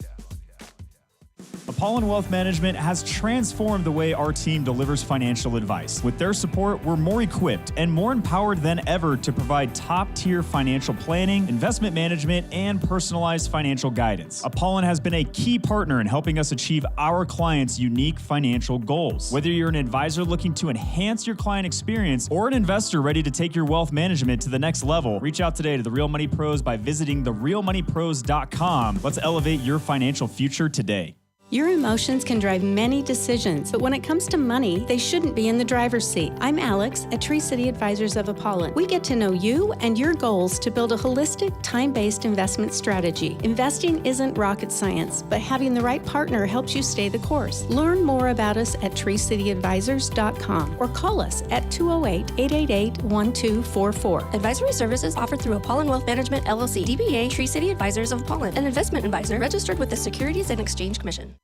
[SPEAKER 9] Apollon Wealth Management has transformed the way our team delivers financial advice. With their support, we're more equipped and more empowered than ever to provide top-tier financial planning, investment management, and personalized financial guidance. Apollon has been a key partner in helping us achieve our clients' unique financial goals. Whether you're an advisor looking to enhance your client experience or an investor ready to take your wealth management to the next level, reach out today to The Real Money Pros by visiting therealmoneypros.com. Let's elevate your financial future today.
[SPEAKER 5] Your emotions can drive many decisions, but when it comes to money, they shouldn't be in the driver's seat. I'm Alex at Tree City Advisors of Apollon. We get to know you and your goals to build a holistic, time-based investment strategy. Investing isn't rocket science, but having the right partner helps you stay the course. Learn more about us at treecityadvisors.com or call us at 208-888-1244.
[SPEAKER 3] Advisory services offered through Apollon Wealth Management, LLC, DBA Tree City Advisors of Apollon, an investment advisor registered with the Securities and Exchange Commission.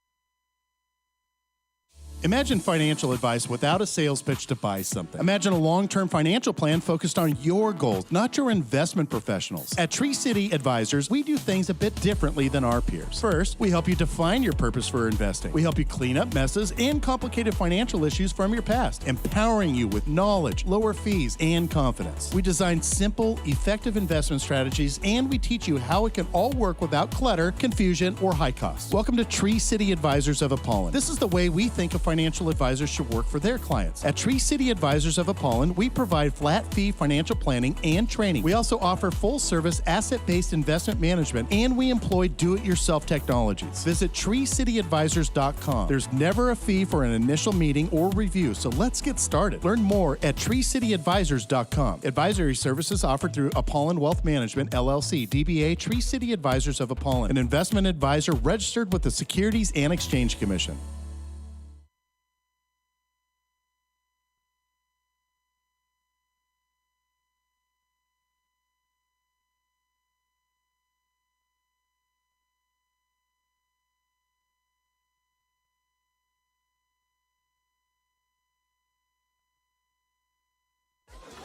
[SPEAKER 2] Imagine financial advice without a sales pitch to buy something. Imagine a long-term financial plan focused on your goals, not your investment professionals. At Tree City Advisors, we do things a bit differently than our peers. First, we help you define your purpose for investing. We help you clean up messes and complicated financial issues from your past, empowering you with knowledge, lower fees, and confidence. We design simple, effective investment strategies, and we teach you how it can all work without clutter, confusion, or high costs. Welcome to Tree City Advisors of Apollon. This is the way we think of financial advisors should work for their clients. At Tree City Advisors of Apollon, we provide flat-fee financial planning and training. We also offer full-service asset-based investment management, and we employ do-it-yourself technologies. Visit treecityadvisors.com. There's never a fee for an initial meeting or review, so let's get started. Learn more at treecityadvisors.com. Advisory services offered through Apollon Wealth Management, LLC, DBA Tree City Advisors of Apollon, an investment advisor registered with the Securities and Exchange Commission.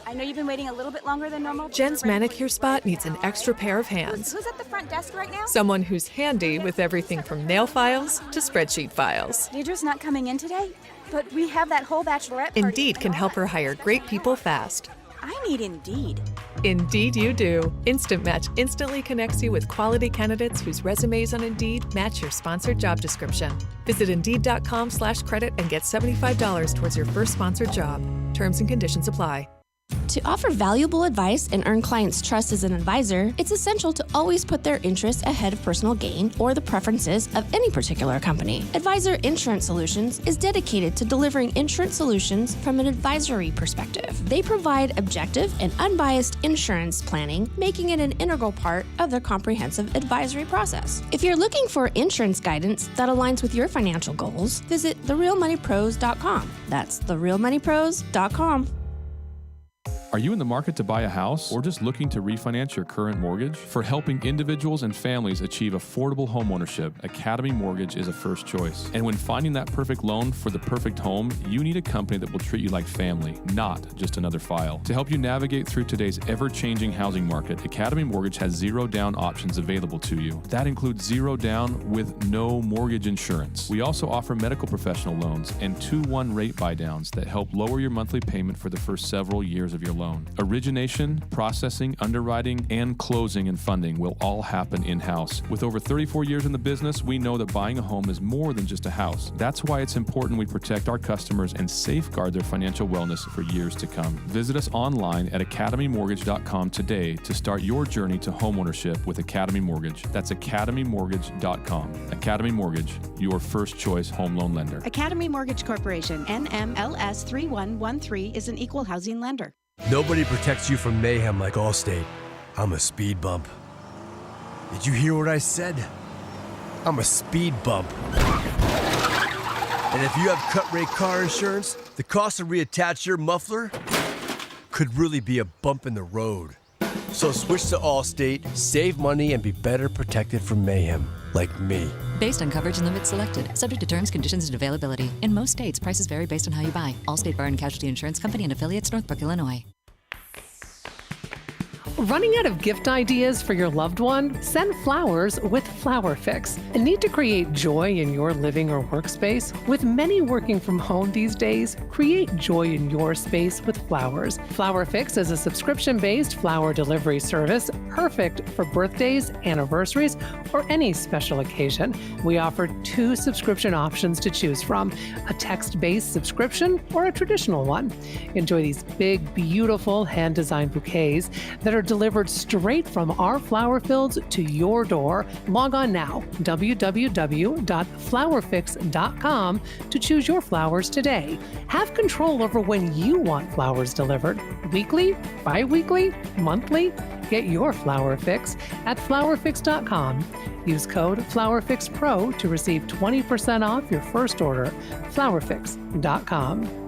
[SPEAKER 13] I know you've been waiting a little bit longer than normal.
[SPEAKER 14] Jen's manicure spot needs an extra pair of hands.
[SPEAKER 13] Who's at the front desk right now?
[SPEAKER 14] Someone who's handy with everything from nail files to spreadsheet files.
[SPEAKER 13] Deidre's not coming in today, but we have that whole bachelorette party.
[SPEAKER 14] Indeed can help her hire great people fast.
[SPEAKER 13] I need Indeed.
[SPEAKER 14] Indeed you do. Instant Match instantly connects you with quality candidates whose resumes on Indeed match your sponsored job description. Visit Indeed.com/credit and get $75 towards your first sponsored job. Terms and conditions apply.
[SPEAKER 3] To offer valuable advice and earn clients' trust as an advisor, it's essential to always put their interests ahead of personal gain or the preferences of any particular company. Advisor Insurance Solutions is dedicated to delivering insurance solutions from an advisory perspective. They provide objective and unbiased insurance planning, making it an integral part of their comprehensive advisory process. If you're looking for insurance guidance that aligns with your financial goals, visit therealmoneypros.com. That's therealmoneypros.com.
[SPEAKER 15] Are you in the market to buy a house or just looking to refinance your current mortgage? For helping individuals and families achieve affordable homeownership, Academy Mortgage is a first choice. And when finding that perfect loan for the perfect home, you need a company that will treat you like family, not just another file. To help you navigate through today's ever-changing housing market, Academy Mortgage has zero down options available to you. That includes zero down with no mortgage insurance. We also offer medical professional loans and 2-1 rate buy-downs that help lower your monthly payment for the first several years of your loan. Origination, processing, underwriting, and closing and funding will all happen in-house. With over 34 years in the business, we know that buying a home is more than just a house. That's why it's important we protect our customers and safeguard their financial wellness for years to come. Visit us online at academymortgage.com today to start your journey to homeownership with Academy Mortgage. That's academymortgage.com. Academy Mortgage, your first choice home loan lender.
[SPEAKER 5] Academy Mortgage Corporation, NMLS 3113, is an equal housing lender.
[SPEAKER 16] Nobody protects you from mayhem like Allstate. I'm a speed bump. Did you hear what I said? I'm a speed bump. And if you have cut-rate car insurance, the cost to reattach your muffler could really be a bump in the road. So switch to Allstate, save money, and be better protected from mayhem, like me.
[SPEAKER 17] Based on coverage and limits selected, subject to terms, conditions, and availability. In most states, prices vary based on how you buy. Allstate Fire and Casualty Insurance Company and affiliates, Northbrook, Illinois.
[SPEAKER 14] Running out of gift ideas for your loved one? Send flowers with Flower Fix. And need to create joy in your living or workspace? With many working from home these days, create joy in your space with flowers. Flower Fix is a subscription-based flower delivery service perfect for birthdays, anniversaries, or any special occasion. We offer 2 subscription options to choose from, a text-based subscription or a traditional one. Enjoy these big, beautiful hand-designed bouquets that are delivered straight from our flower fields to your door. Log on now, www.flowerfix.com, to choose your flowers today. Have control over when you want flowers delivered. Weekly, bi-weekly, monthly? Get your Flower Fix at flowerfix.com. Use code FlowerFixPro to receive 20% off your first order. flowerfix.com.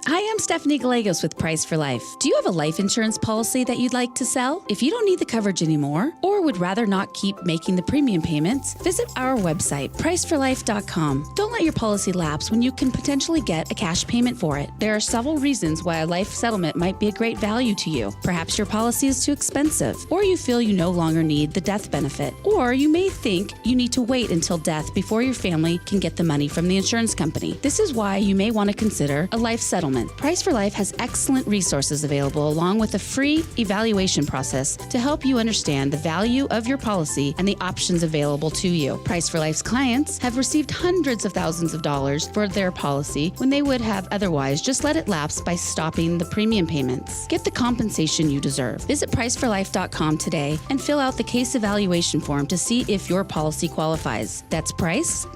[SPEAKER 18] Hi, I'm Stephanie Gallegos with Price for Life. Do you have a life insurance policy that you'd like to sell? If you don't need the coverage anymore or would rather not keep making the premium payments, visit our website, priceforlife.com. Don't let your policy lapse when you can potentially get a cash payment for it. There are several reasons why a life settlement might be a great value to you. Perhaps your policy is too expensive, or you feel you no longer need the death benefit, or you may think you need to wait until death before your family can get the money from the insurance company. This is why you may want to consider a life settlement. Price for Life has excellent resources available along with a free evaluation process to help you understand the value of your policy and the options available to you. Price for Life's clients have received hundreds of thousands of dollars for their policy when they would have otherwise just let it lapse by stopping the premium payments. Get the compensation you deserve. Visit priceforlife.com today and fill out the case evaluation form to see if your policy qualifies. That's life.com.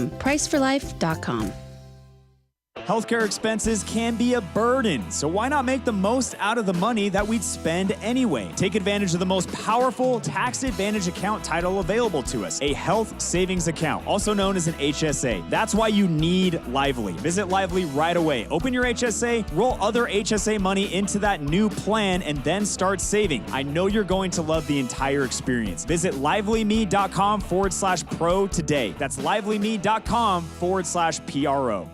[SPEAKER 18] priceforlife.com.
[SPEAKER 9] Healthcare expenses can be a burden, so why not make the most out of the money that we'd spend anyway? Take advantage of the most powerful tax advantage account title available to us, a health savings account, also known as an HSA. That's why you need Lively. Visit Lively right away. Open your HSA, roll other HSA money into that new plan, and then start saving. I know you're going to love the entire experience. Visit livelymee.com/pro today. That's livelymee.com/PRO.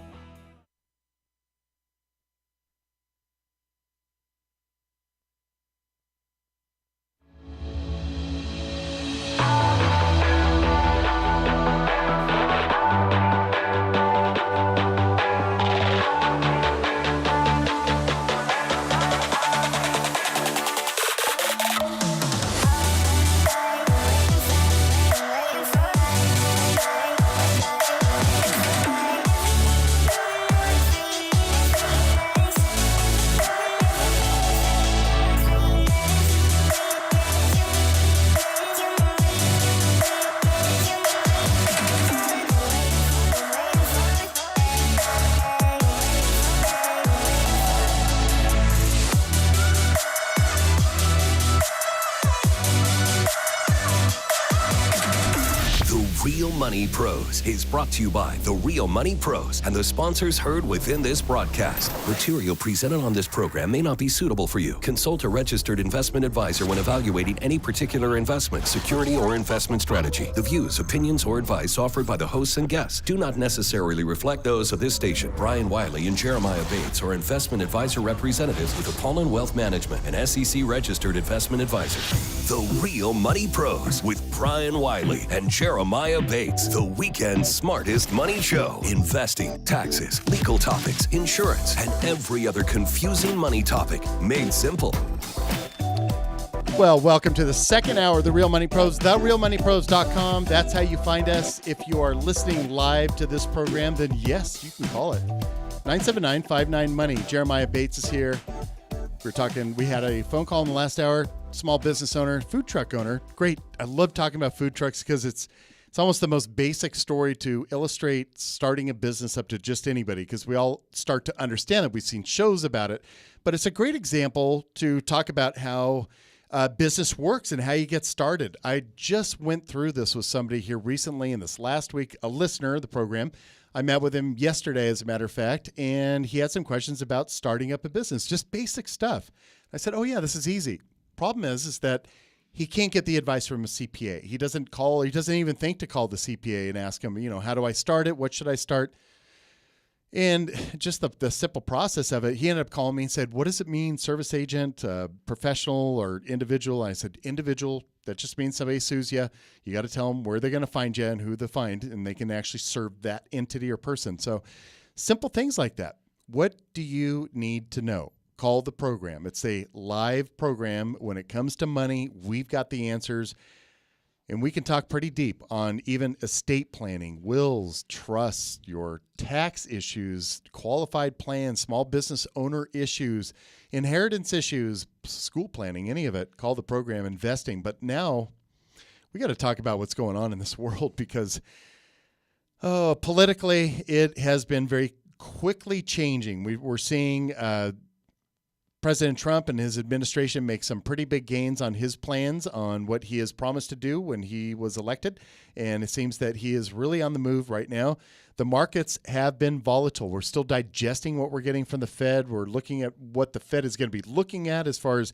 [SPEAKER 7] Real Money Pros is brought to you by The Real Money Pros and the sponsors heard within this broadcast. Material presented on this program may not be suitable for you. Consult a registered investment advisor when evaluating any particular investment, security, or investment strategy. The views, opinions, or advice offered by the hosts and guests do not necessarily reflect those of this station. Brian Wiley and Jeremiah Bates are investment advisor representatives with Apollon Wealth Management, an SEC registered investment advisor. The Real Money Pros with Brian Wiley and Jeremiah Bates, the weekend's smartest money show. Investing, taxes, legal topics, insurance, and every other confusing money topic made simple.
[SPEAKER 2] Well, welcome to the second hour of The Real Money Pros, therealmoneypros.com. That's how you find us. If you are listening live to this program, then yes, you can call it. 979-59-MONEY. Jeremiah Bates is here. We had a phone call in the last hour, small business owner, food truck owner. Great. I love talking about food trucks because it's almost the most basic story to illustrate starting a business up to just anybody, because we all start to understand it. We've seen shows about it, but it's a great example to talk about how business works and how you get started. I just went through this with somebody here recently in this last week, a listener of the program. I met with him yesterday, as a matter of fact, and he had some questions about starting up a business, just basic stuff. I said, oh, yeah, this is easy. Problem is that he can't get the advice from a CPA. He doesn't even think to call the CPA and ask him, how do I start it? What should I start? And just the simple process of it, he ended up calling me and said, what does it mean, service agent, professional, or individual? I said, individual. That just means somebody sues you. You got to tell them where they're going to find you and who they find, and they can actually serve that entity or person. So simple things like that. What do you need to know? Call the program. It's a live program. When it comes to money, we've got the answers. And we can talk pretty deep on even estate planning, wills, trusts, your tax issues, qualified plans, small business owner issues, inheritance issues, school planning, any of it. Call the program, investing. But now we got to talk about what's going on in this world, because politically it has been very quickly changing. We're seeing President Trump and his administration make some pretty big gains on his plans on what he has promised to do when he was elected. And it seems that he is really on the move right now. The markets have been volatile. We're still digesting what we're getting from the Fed. We're looking at what the Fed is going to be looking at as far as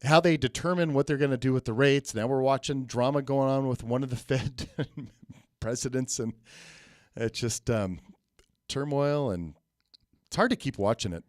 [SPEAKER 2] how they determine what they're going to do with the rates. Now we're watching drama going on with one of the Fed presidents, and it's just turmoil, and it's hard to keep watching it.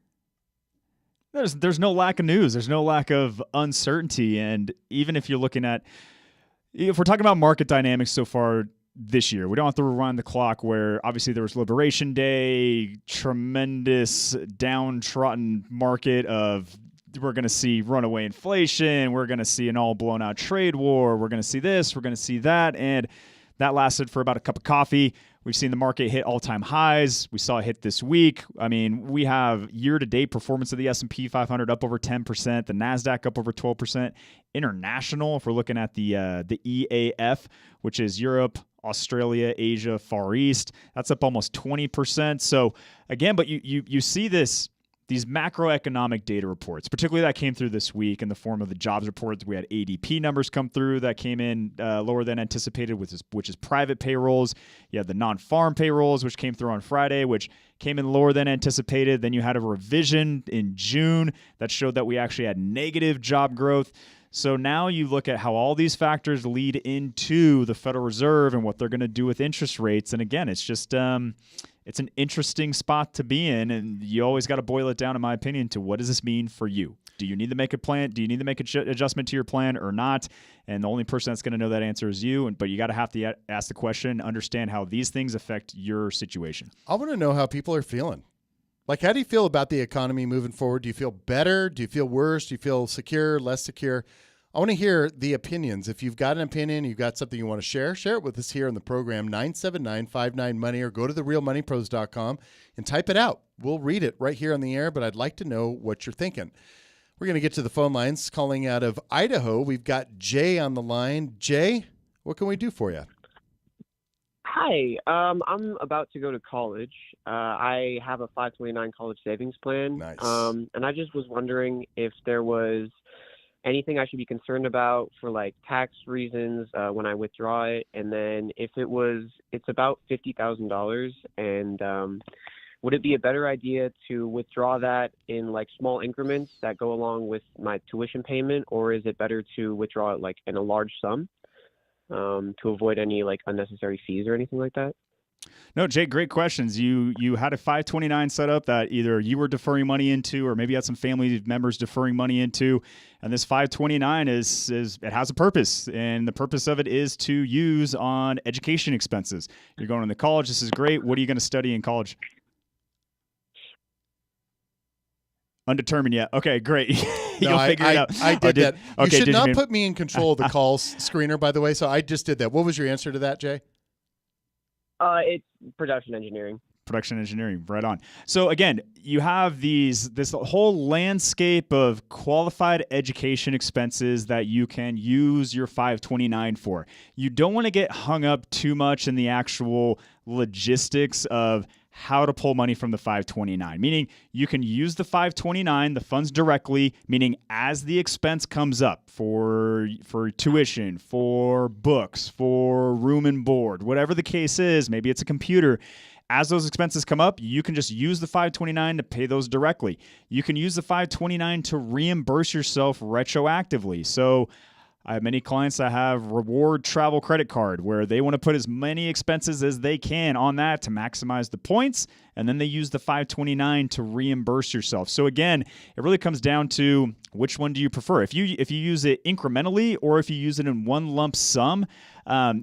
[SPEAKER 1] There's no lack of news. There's no lack of uncertainty. And even if we're talking about market dynamics so far this year, we don't have to rewind the clock where obviously there was Liberation Day, tremendous downtrodden market of we're going to see runaway inflation. We're going to see an all blown out trade war. We're going to see this. We're going to see that. And that lasted for about a cup of coffee. We've seen the market hit all-time highs. We saw it hit this week. I mean, we have year-to-date performance of the S&P 500 up over 10%, the NASDAQ up over 12%. International, if we're looking at the EAF, which is Europe, Australia, Asia, Far East, that's up almost 20%. So, again, but you see these macroeconomic data reports, particularly that came through this week in the form of the jobs reports. We had ADP numbers come through that came in lower than anticipated, which is private payrolls. You had the non-farm payrolls, which came through on Friday, which came in lower than anticipated. Then you had a revision in June that showed that we actually had negative job growth. So now you look at how all these factors lead into the Federal Reserve and what they're going to do with interest rates. And again, it's just it's an interesting spot to be in, and you always got to boil it down, in my opinion, to what does this mean for you? Do you need to make a plan? Do you need to make an adjustment to your plan or not? And the only person that's going to know that answer is you. But you got to have to ask the question, understand how these things affect your situation.
[SPEAKER 2] I want to know how people are feeling. Like, how do you feel about the economy moving forward? Do you feel better? Do you feel worse? Do you feel secure, less secure? I want to hear the opinions. If you've got an opinion, you've got something you want to share it with us here on the program, 979-59-MONEY, or go to therealmoneypros.com and type it out. We'll read it right here on the air, but I'd like to know what you're thinking. We're going to get to the phone lines. Calling out of Idaho, we've got Jay on the line. Jay, what can we do for you?
[SPEAKER 19] Hi, I'm about to go to college. I have a 529 college savings plan.
[SPEAKER 2] Nice.
[SPEAKER 19] And I just was wondering if there was anything I should be concerned about for like tax reasons when I withdraw it? And then if it's about $50,000, and would it be a better idea to withdraw that in like small increments that go along with my tuition payment, or is it better to withdraw it like in a large sum to avoid any like unnecessary fees or anything like that?
[SPEAKER 1] No, Jay, great questions. You had a 529 set up that either you were deferring money into, or maybe you had some family members deferring money into. And this 529 is it has a purpose, and the purpose of it is to use on education expenses. You're going to college. This is great. What are you going to study in college? Undetermined yet. Okay, great. You'll figure it out.
[SPEAKER 2] I did that. You
[SPEAKER 1] Okay,
[SPEAKER 2] should not put me in control of the calls screener, by the way. So I just did that. What was your answer to that, Jay?
[SPEAKER 19] It's production engineering.
[SPEAKER 1] Production engineering, right on. So again, you have this whole landscape of qualified education expenses that you can use your 529 for. You don't want to get hung up too much in the actual logistics of how to pull money from the 529, meaning you can use the 529, the funds directly, meaning as the expense comes up for tuition, for books, for room and board, whatever the case is, maybe it's a computer. As those expenses come up, you can just use the 529 to pay those directly. You can use the 529 to reimburse yourself retroactively. So I have many clients that have reward travel credit card where they want to put as many expenses as they can on that to maximize the points, and then they use the 529 to reimburse yourself. So again, it really comes down to which one do you prefer. If you use it incrementally or if you use it in one lump sum,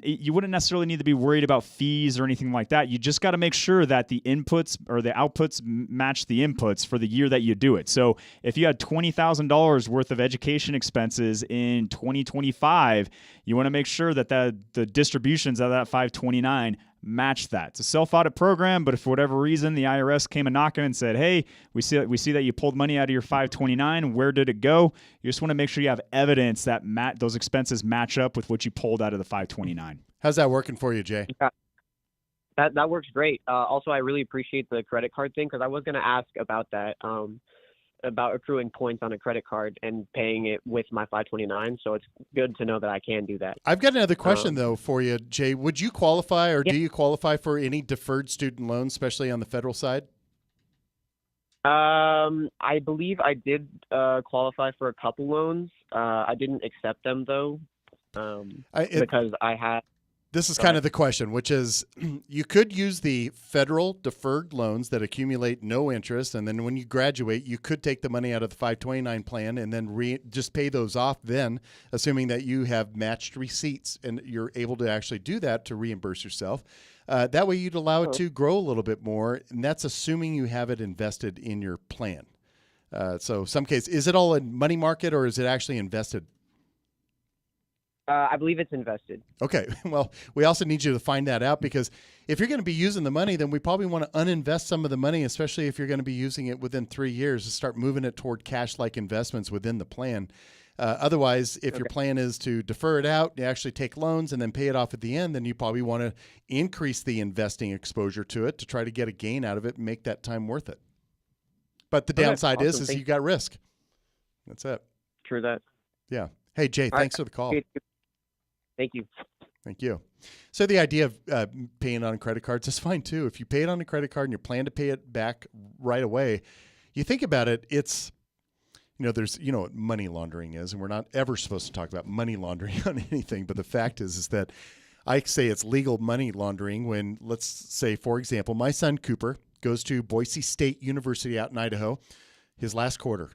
[SPEAKER 1] you wouldn't necessarily need to be worried about fees or anything like that. You just got to make sure that the inputs or the outputs match the inputs for the year that you do it. So if you had $20,000 worth of education expenses in 2025, you want to make sure that the distributions of that 529 match that. It's a self-audit program, but if for whatever reason the IRS came a knocking and said, hey, we see that you pulled money out of your 529, where did it go? You just want to make sure you have evidence that those expenses match up with what you pulled out of the 529.
[SPEAKER 2] How's that working for you, Jay?
[SPEAKER 19] That works great. Also, I really appreciate the credit card thing, because I was going to ask about that, about accruing points on a credit card and paying it with my 529. So it's good to know that I can do that.
[SPEAKER 2] I've got another question, though, for you, Jay. Would you qualify, or do you qualify for any deferred student loans, especially on the federal side?
[SPEAKER 19] I believe I did qualify for a couple loans. I didn't accept them, though, because I had...
[SPEAKER 2] This is kind of the question, which is you could use the federal deferred loans that accumulate no interest, and then when you graduate, you could take the money out of the 529 plan and then just pay those off then, assuming that you have matched receipts and you're able to actually do that to reimburse yourself. That way you'd allow it to grow a little bit more, and that's assuming you have it invested in your plan. So some case, is it all in money market or is it actually invested?
[SPEAKER 19] I believe it's invested.
[SPEAKER 2] Okay. Well, we also need you to find that out, because if you're going to be using the money, then we probably want to uninvest some of the money, especially if you're going to be using it within 3 years, to start moving it toward cash-like investments within the plan. Otherwise, if your plan is to defer it out, you actually take loans and then pay it off at the end, then you probably want to increase the investing exposure to it to try to get a gain out of it and make that time worth it. But the downside is you got risk. That's it.
[SPEAKER 19] True that.
[SPEAKER 2] Yeah. Hey, Jay, thanks for the call.
[SPEAKER 19] Thank you.
[SPEAKER 2] Thank you. So the idea of paying on credit cards is fine too. If you pay it on a credit card and you plan to pay it back right away, you think about it, it's, there's, what money laundering is, and we're not ever supposed to talk about money laundering on anything. But the fact is that I say it's legal money laundering when, let's say, for example, my son Cooper goes to Boise State University out in Idaho, his last quarter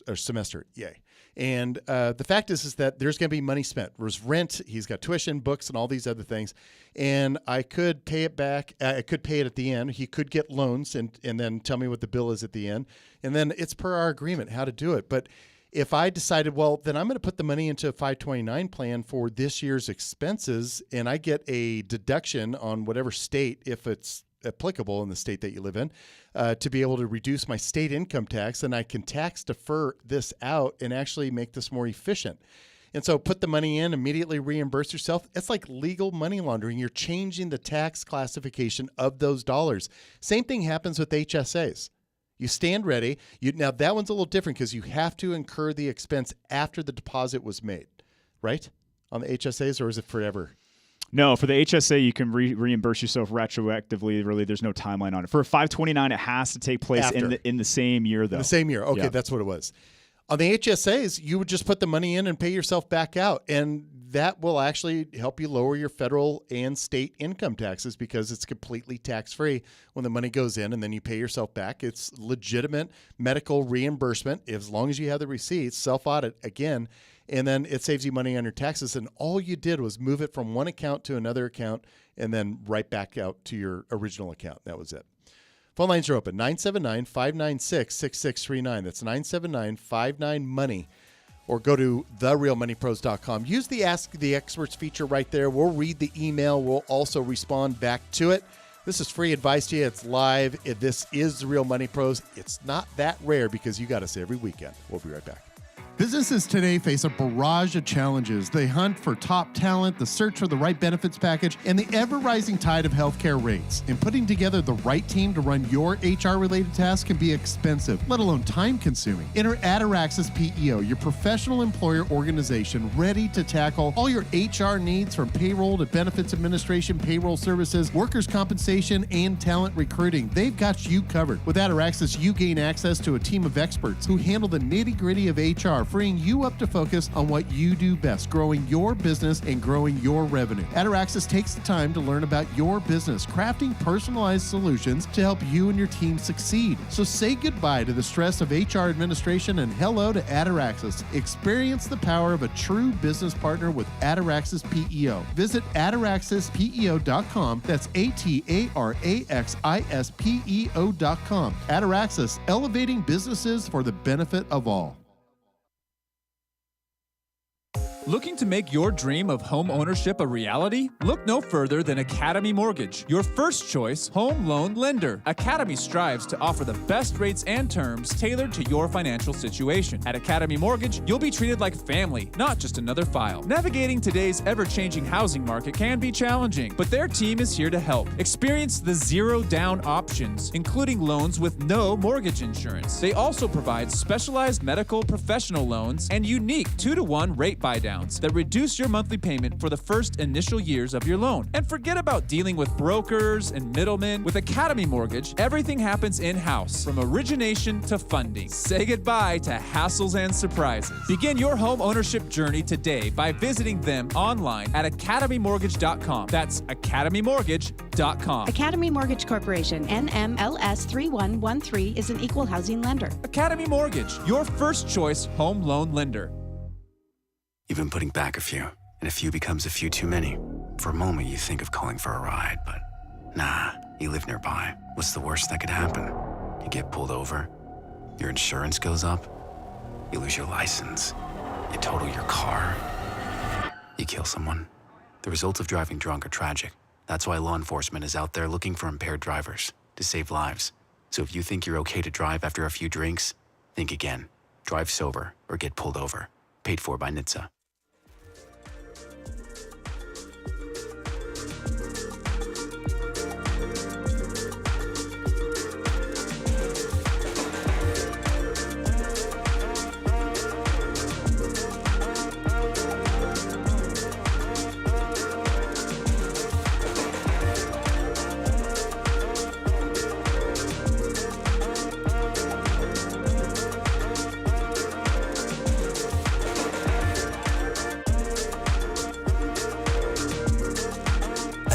[SPEAKER 2] or semester. Yay. And the fact is that there's going to be money spent. There's rent. He's got tuition, books, and all these other things. And I could pay it back. I could pay it at the end. He could get loans and then tell me what the bill is at the end. And then it's per our agreement how to do it. But if I decided, well, then I'm going to put the money into a 529 plan for this year's expenses, and I get a deduction on whatever state, if it's applicable in the state that you live in, to be able to reduce my state income tax, and I can tax defer this out and actually make this more efficient. And so put the money in, immediately reimburse yourself. It's like legal money laundering. You're changing the tax classification of those dollars. Same thing happens with HSAs. You stand ready. Now, that one's a little different because you have to incur the expense after the deposit was made, right? On the HSAs, or is it forever?
[SPEAKER 1] No, for the HSA, you can reimburse yourself retroactively. Really, there's no timeline on it. For a 529, it has to take place in the same year, though.
[SPEAKER 2] In the same year. Okay, That's what it was. On the HSAs, you would just put the money in and pay yourself back out, and that will actually help you lower your federal and state income taxes because it's completely tax-free when the money goes in and then you pay yourself back. It's legitimate medical reimbursement as long as you have the receipts, self-audit again, and then it saves you money on your taxes. And all you did was move it from one account to another account and then right back out to your original account. That was it. Phone lines are open, 979-596-6639. That's 979-59-MONEY. Or go to therealmoneypros.com. Use the Ask the Experts feature right there. We'll read the email. We'll also respond back to it. This is free advice to you. It's live. This is The Real Money Pros. It's not that rare because you got us every weekend. We'll be right back.
[SPEAKER 20] Businesses today face a barrage of challenges. They hunt for top talent, the search for the right benefits package, and the ever-rising tide of healthcare rates. And putting together the right team to run your HR-related tasks can be expensive, let alone time-consuming. Enter Ataraxis PEO, your professional employer organization ready to tackle all your HR needs from payroll to benefits administration, payroll services, workers' compensation, and talent recruiting. They've got you covered. With Ataraxis, you gain access to a team of experts who handle the nitty-gritty of HR, freeing you up to focus on what you do best, growing your business and growing your revenue. Ataraxis takes the time to learn about your business, crafting personalized solutions to help you and your team succeed. So say goodbye to the stress of HR administration and hello to Ataraxis. Experience the power of a true business partner with Ataraxis PEO. Visit ataraxispeo.com. That's ATARAXISPEO.com. Ataraxis, elevating businesses for the benefit of all.
[SPEAKER 4] Looking to make your dream of home ownership a reality? Look no further than Academy Mortgage, your first choice home loan lender. Academy strives to offer the best rates and terms tailored to your financial situation. At Academy Mortgage, you'll be treated like family, not just another file. Navigating today's ever-changing housing market can be challenging, but their team is here to help. Experience the zero-down options, including loans with no mortgage insurance. They also provide specialized medical professional loans and unique 2-to-1 rate buydowns that reduce your monthly payment for the first initial years of your loan. And forget about dealing with brokers and middlemen. With Academy Mortgage, everything happens in-house, from origination to funding. Say goodbye to hassles and surprises. Begin your home ownership journey today by visiting them online at academymortgage.com. That's academymortgage.com.
[SPEAKER 5] Academy Mortgage Corporation, NMLS 3113, is an equal housing lender.
[SPEAKER 4] Academy Mortgage, your first choice home loan lender.
[SPEAKER 6] You've been putting back a few, and a few becomes a few too many. For a moment, you think of calling for a ride, but nah, you live nearby. What's the worst that could happen? You get pulled over, your insurance goes up, you lose your license, you total your car, you kill someone. The results of driving drunk are tragic. That's why law enforcement is out there looking for impaired drivers to save lives. So if you think you're okay to drive after a few drinks, think again. Drive sober or get pulled over. Paid for by NHTSA.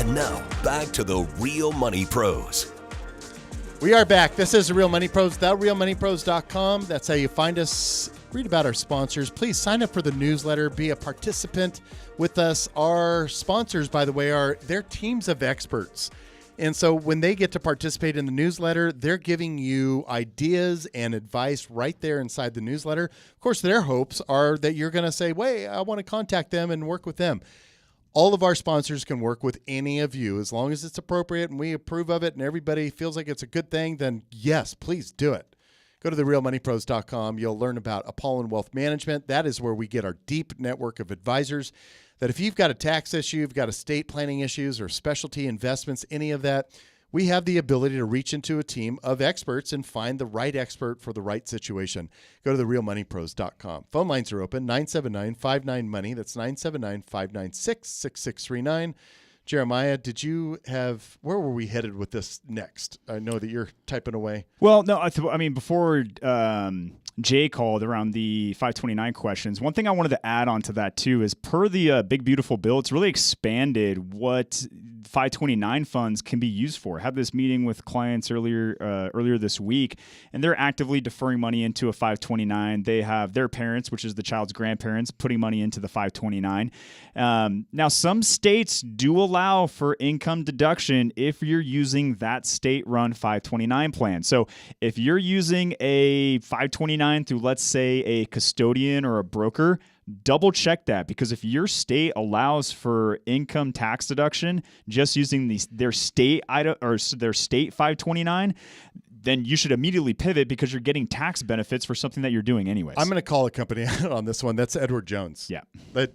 [SPEAKER 7] Now, back to the Real Money Pros.
[SPEAKER 2] We are back. This is The Real Money Pros, therealmoneypros.com. That's how you find us. Read about our sponsors. Please sign up for the newsletter. Be a participant with us. Our sponsors, by the way, are their teams of experts. And so when they get to participate in the newsletter, they're giving you ideas and advice right there inside the newsletter. Of course, their hopes are that you're going to say, wait, I want to contact them and work with them. All of our sponsors can work with any of you as long as it's appropriate and we approve of it and everybody feels like it's a good thing, then yes, please do it. Go to therealmoneypros.com. You'll learn about Apollon Wealth Management. That is where we get our deep network of advisors that if you've got a tax issue, you've got estate planning issues or specialty investments, any of that, we have the ability to reach into a team of experts and find the right expert for the right situation. Go to therealmoneypros.com. Phone lines are open, 979-59-MONEY. That's 979-596-6639. Jeremiah, where were we headed with this next? I know that you're typing away.
[SPEAKER 1] Well, no, I mean, before Jay called around the 529 questions, one thing I wanted to add on to that too is per the Big Beautiful Bill, it's really expanded what 529 funds can be used for. I had this meeting with clients earlier this week, and they're actively deferring money into a 529. They have their parents, which is the child's grandparents, putting money into the 529. Now, some states do allow for income deduction if you're using that state-run 529 plan. So if you're using a 529 through, let's say, a custodian or a broker, double check that, because if your state allows for income tax deduction just using their state 529, then you should immediately pivot because you're getting tax benefits for something that you're doing anyways.
[SPEAKER 2] I'm going to call a company out on this one. That's Edward Jones.
[SPEAKER 1] Yeah.
[SPEAKER 2] But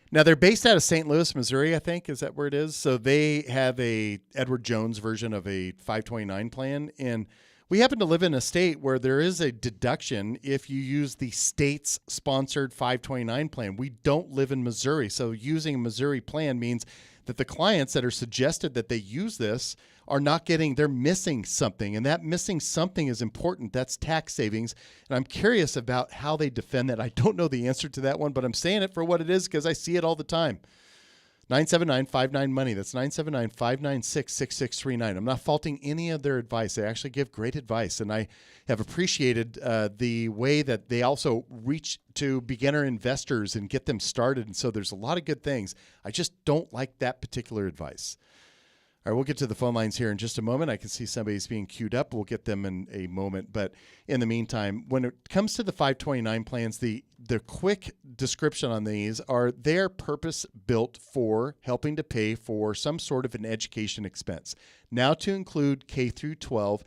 [SPEAKER 2] now they're based out of St. Louis, Missouri, I think. Is that where it is? So they have a Edward Jones version of a 529 plan. And we happen to live in a state where there is a deduction if you use the state's sponsored 529 plan. We don't live in Missouri. So using a Missouri plan means that the clients that are suggested that they use this are not getting, they're missing something. And that missing something is important. That's tax savings. And I'm curious about how they defend that. I don't know the answer to that one, but I'm saying it for what it is because I see it all the time. 979-59-MONEY. That's 979-596-6639. I'm not faulting any of their advice. They actually give great advice, and I have appreciated the way that they also reach to beginner investors and get them started, and so there's a lot of good things. I just don't like that particular advice. All right, we'll get to the phone lines here in just a moment. I can see somebody's being queued up. We'll get them in a moment. But in the meantime, when it comes to the 529 plans, the quick description on these are they're purpose-built for helping to pay for some sort of an education expense. Now to include K through 12.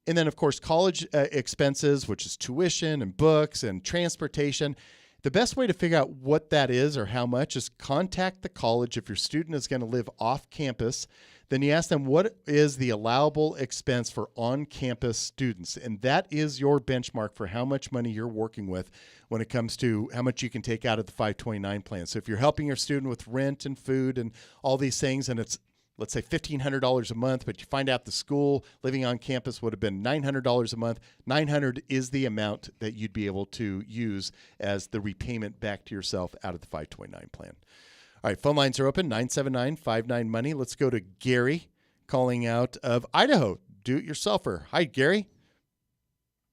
[SPEAKER 2] And then, of course, college expenses, which is tuition and books and transportation. The best way to figure out what that is or how much is contact the college. If your student is going to live off campus, then you ask them what is the allowable expense for on-campus students. And that is your benchmark for how much money you're working with when it comes to how much you can take out of the 529 plan. So if you're helping your student with rent and food and all these things, and it's, let's say, $1,500 a month, but you find out the school living on campus would have been $900 a month. $900 is the amount that you'd be able to use as the repayment back to yourself out of the 529 plan. All right, phone lines are open, 979-59-MONEY. Let's go to Gary calling out of Idaho, do-it-yourselfer. Hi, Gary.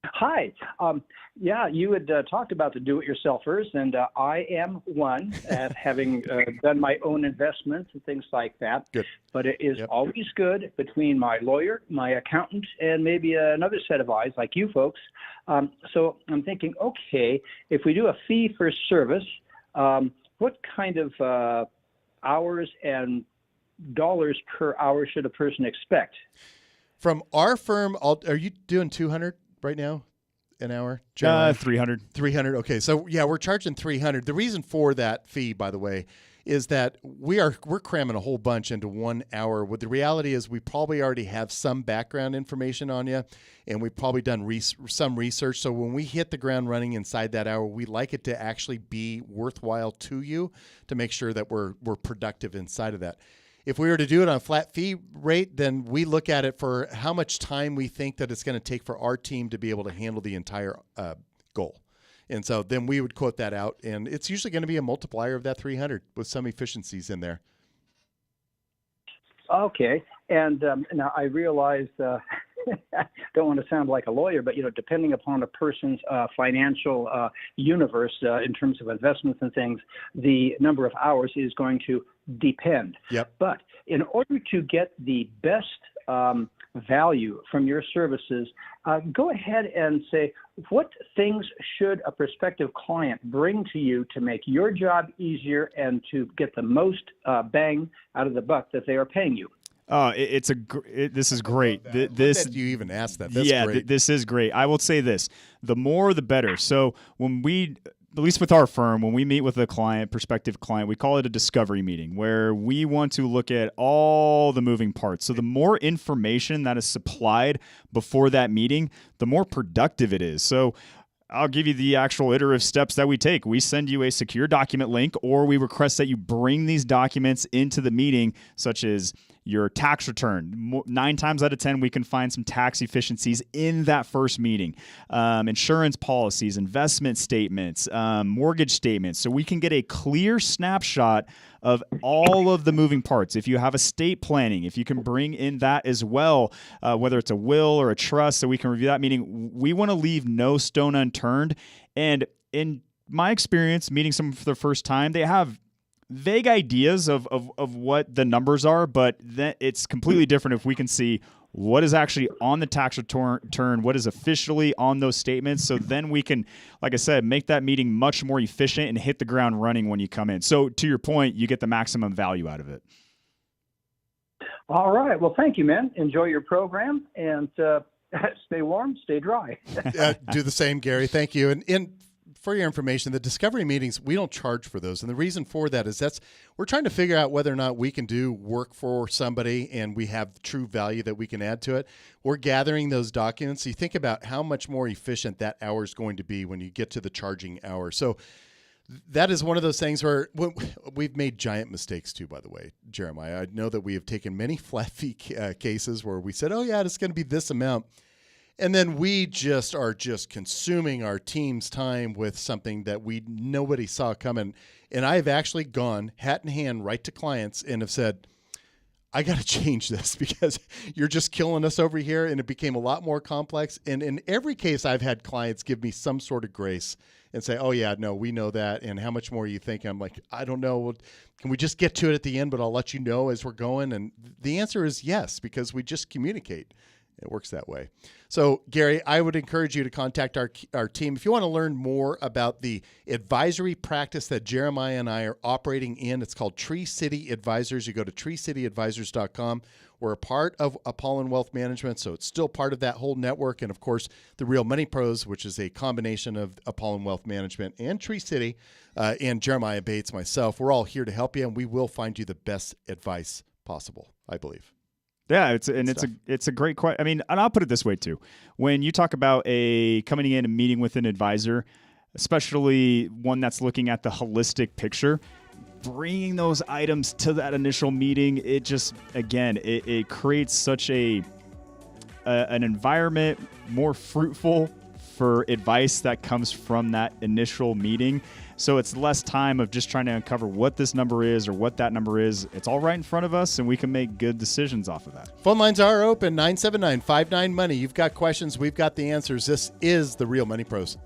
[SPEAKER 21] Hi. Yeah, you had talked about the do-it-yourselfers, and I am one, having done my own investments and things like that.
[SPEAKER 2] Good.
[SPEAKER 21] But it is always good between my lawyer, my accountant, and maybe another set of eyes like you folks. So I'm thinking, okay, if we do a fee for service, what kind of hours and dollars per hour should a person expect?
[SPEAKER 2] From our firm, are you doing 200 right now an hour?
[SPEAKER 1] 300.
[SPEAKER 2] 300. Okay. So yeah, we're charging 300. The reason for that fee, by the way, is that we're cramming a whole bunch into 1 hour. What the reality is we probably already have some background information on you, and we've probably done some research. So when we hit the ground running inside that hour, we like it to actually be worthwhile to you to make sure that we're productive inside of that. If we were to do it on a flat fee rate, then we look at it for how much time we think that it's going to take for our team to be able to handle the entire goal. And so then we would quote that out, and it's usually going to be a multiplier of that 300 with some efficiencies in there.
[SPEAKER 21] Okay. And now I realize, don't want to sound like a lawyer, but, depending upon a person's financial universe in terms of investments and things, the number of hours is going to depend.
[SPEAKER 2] Yep.
[SPEAKER 21] But in order to get the best value from your services, go ahead and say, what things should a prospective client bring to you to make your job easier and to get the most bang out of the buck that they are paying you?
[SPEAKER 1] This is great.
[SPEAKER 2] This you even asked that. That's great.
[SPEAKER 1] This is great. I will say this: the more, the better. So when we, at least with our firm, when we meet with a prospective client, we call it a discovery meeting, where we want to look at all the moving parts. So the more information that is supplied before that meeting, the more productive it is. So I'll give you the actual iterative steps that we take. We send you a secure document link, or we request that you bring these documents into the meeting, such as your tax return. 9 times out of 10, we can find some tax efficiencies in that first meeting. Insurance policies, investment statements, mortgage statements. So we can get a clear snapshot of all of the moving parts. If you have estate planning, if you can bring in that as well, whether it's a will or a trust, so we can review that meeting. We want to leave no stone unturned. And in my experience, meeting someone for the first time, they have vague ideas of what the numbers are, but then it's completely different if we can see what is actually on the tax return, what is officially on those statements. So then we can, like I said, make that meeting much more efficient and hit the ground running when you come in. So to your point, you get the maximum value out of it.
[SPEAKER 21] All right. Well, thank you, man. Enjoy your program, and stay warm, stay dry.
[SPEAKER 2] Do the same, Gary. Thank you. And for your information, the discovery meetings, we don't charge for those. And the reason for that is we're trying to figure out whether or not we can do work for somebody and we have true value that we can add to it. We're gathering those documents. So you think about how much more efficient that hour is going to be when you get to the charging hour. So that is one of those things where we've made giant mistakes too, by the way, Jeremiah. I know that we have taken many flat fee cases where we said, oh yeah, it's going to be this amount. And then we are consuming our team's time with something that nobody saw coming. And I've actually gone hat in hand right to clients and have said, I got to change this because you're just killing us over here. And it became a lot more complex. And in every case, I've had clients give me some sort of grace and say, oh yeah, no, we know that. And how much more are you thinking? I'm like, I don't know. Can we just get to it at the end, but I'll let you know as we're going? And the answer is yes, because we just communicate. It works that way. So, Gary, I would encourage you to contact our team. If you want to learn more about the advisory practice that Jeremiah and I are operating in, it's called Tree City Advisors. You go to treecityadvisors.com. We're a part of Apollon Wealth Management, so it's still part of that whole network. And, of course, the Real Money Pros, which is a combination of Apollon Wealth Management and Tree City, and Jeremiah Bates, myself. We're all here to help you, and we will find you the best advice possible, I believe.
[SPEAKER 1] Yeah, it's a great question. I mean, and I'll put it this way too. When you talk about coming in and meeting with an advisor, especially one that's looking at the holistic picture, bringing those items to that initial meeting, it just, again, it creates such an environment more fruitful for advice that comes from that initial meeting. So it's less time of just trying to uncover what this number is or what that number is. It's all right in front of us, and we can make good decisions off of that.
[SPEAKER 2] Phone lines are open, 979-59-MONEY. You've got questions. We've got the answers. This is the Real Money Pros.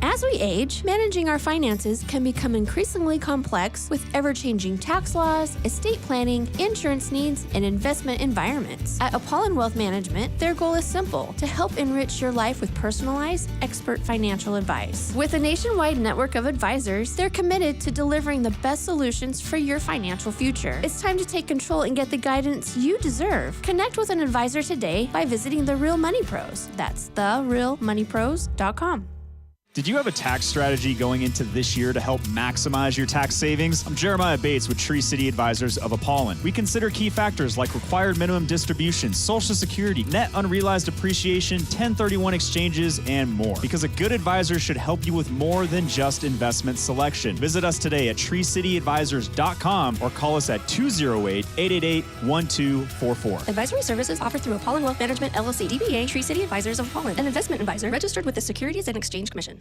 [SPEAKER 3] As we age, managing our finances can become increasingly complex with ever-changing tax laws, estate planning, insurance needs, and investment environments. At Apollon Wealth Management, their goal is simple: to help enrich your life with personalized, expert financial advice. With a nationwide network of advisors, they're committed to delivering the best solutions for your financial future. It's time to take control and get the guidance you deserve. Connect with an advisor today by visiting The Real Money Pros. That's therealmoneypros.com.
[SPEAKER 1] Did you have a tax strategy going into this year to help maximize your tax savings? I'm Jeremiah Bates with Tree City Advisors of Apollon. We consider key factors like required minimum distributions, Social Security, net unrealized appreciation, 1031 exchanges, and more. Because a good advisor should help you with more than just investment selection. Visit us today at treecityadvisors.com or call us at 208-888-1244.
[SPEAKER 3] Advisory services offered through Apollon Wealth Management, LLC, DBA, Tree City Advisors of Apollon, an investment advisor registered with the Securities and Exchange Commission.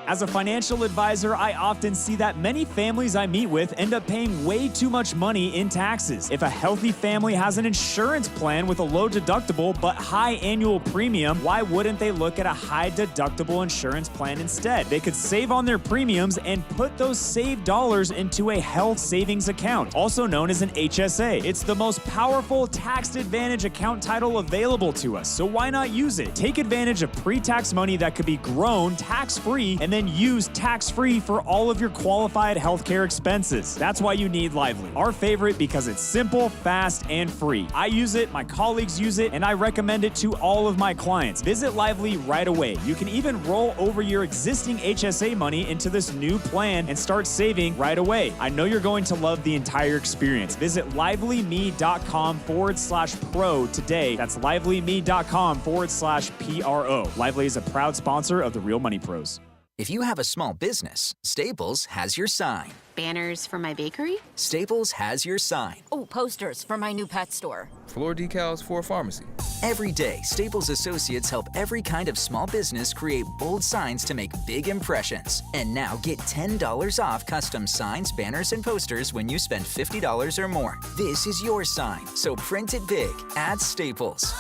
[SPEAKER 9] As a financial advisor, I often see that many families I meet with end up paying way too much money in taxes. If a healthy family has an insurance plan with a low deductible but high annual premium, why wouldn't they look at a high deductible insurance plan instead? They could save on their premiums and put those saved dollars into a health savings account, also known as an HSA. It's the most powerful tax advantage account title available to us, so why not use it? Take advantage of pre-tax money that could be grown tax-free and then then use tax-free for all of your qualified healthcare expenses. That's why you need Lively. Our favorite because it's simple, fast, and free. I use it, my colleagues use it, and I recommend it to all of my clients. Visit Lively right away. You can even roll over your existing HSA money into this new plan and start saving right away. I know you're going to love the entire experience. Visit livelyme.com/pro today. That's livelyme.com/PRO. Lively is a proud sponsor of the Real Money Pros.
[SPEAKER 10] If you have a small business, Staples has your sign.
[SPEAKER 11] Banners for my bakery?
[SPEAKER 10] Staples has your sign.
[SPEAKER 11] Oh, posters for my new pet store.
[SPEAKER 12] Floor decals for a pharmacy.
[SPEAKER 10] Every day, Staples associates help every kind of small business create bold signs to make big impressions. And now get $10 off custom signs, banners, and posters when you spend $50 or more. This is your sign, so print it big. Add Staples.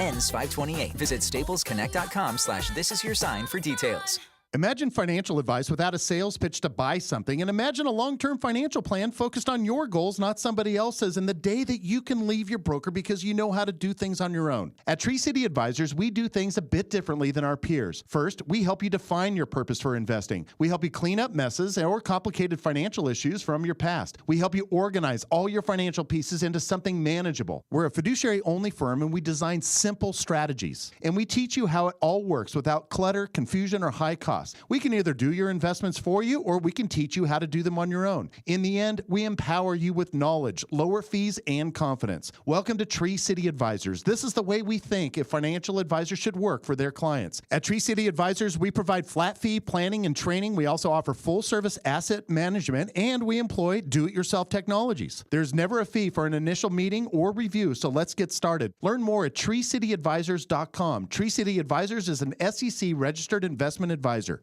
[SPEAKER 10] Ends 5/28. Visit staplesconnect.com/thisisyoursign for details.
[SPEAKER 20] Imagine financial advice without a sales pitch to buy something, and imagine a long-term financial plan focused on your goals, not somebody else's, and the day that you can leave your broker because you know how to do things on your own. At Tree City Advisors, we do things a bit differently than our peers. First, we help you define your purpose for investing. We help you clean up messes or complicated financial issues from your past. We help you organize all your financial pieces into something manageable. We're a fiduciary-only firm, and we design simple strategies. And we teach you how it all works without clutter, confusion, or high cost. We can either do your investments for you or we can teach you how to do them on your own. In the end, we empower you with knowledge, lower fees, and confidence. Welcome to Tree City Advisors. This is the way we think if financial advisors should work for their clients. At Tree City Advisors, we provide flat fee planning and training. We also offer full service asset management, and we employ do-it-yourself technologies. There's never a fee for an initial meeting or review, so let's get started. Learn more at treecityadvisors.com. Tree City Advisors is an SEC registered investment advisor.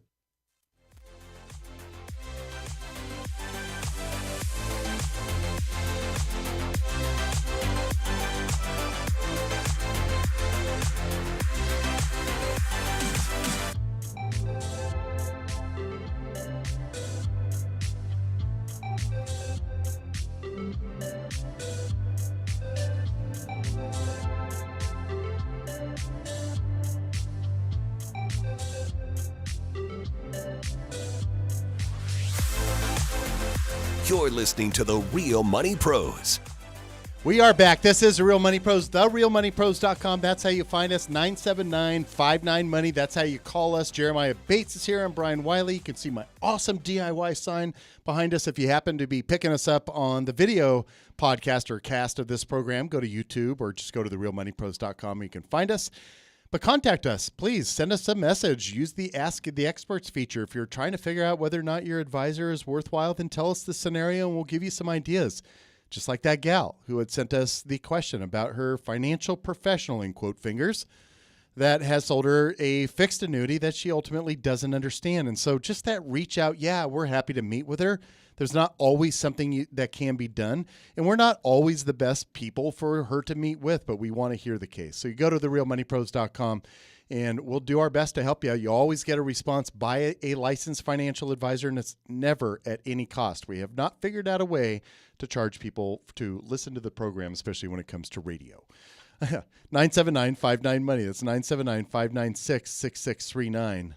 [SPEAKER 7] You're listening to The Real Money Pros.
[SPEAKER 2] We are back. This is The Real Money Pros, therealmoneypros.com. That's how you find us, 979-59-MONEY. That's how you call us. Jeremiah Bates is here. I'm Brian Wiley. You can see my awesome DIY sign behind us. If you happen to be picking us up on the video podcast or cast of this program, go to YouTube or just go to therealmoneypros.com. You can find us. But contact us, please. Send us a message. Use the Ask the Experts feature. If you're trying to figure out whether or not your advisor is worthwhile, then tell us the scenario and we'll give you some ideas. Just like that gal who had sent us the question about her financial professional, in quote fingers, that has sold her a fixed annuity that she ultimately doesn't understand. And so just that reach out, yeah, we're happy to meet with her. There's not always something that can be done. And we're not always the best people for her to meet with, but we want to hear the case. So you go to therealmoneypros.com and we'll do our best to help you. You always get a response by a licensed financial advisor, and it's never at any cost. We have not figured out a way to charge people to listen to the program, especially when it comes to radio. 979-59-MONEY. That's 979-596-6639.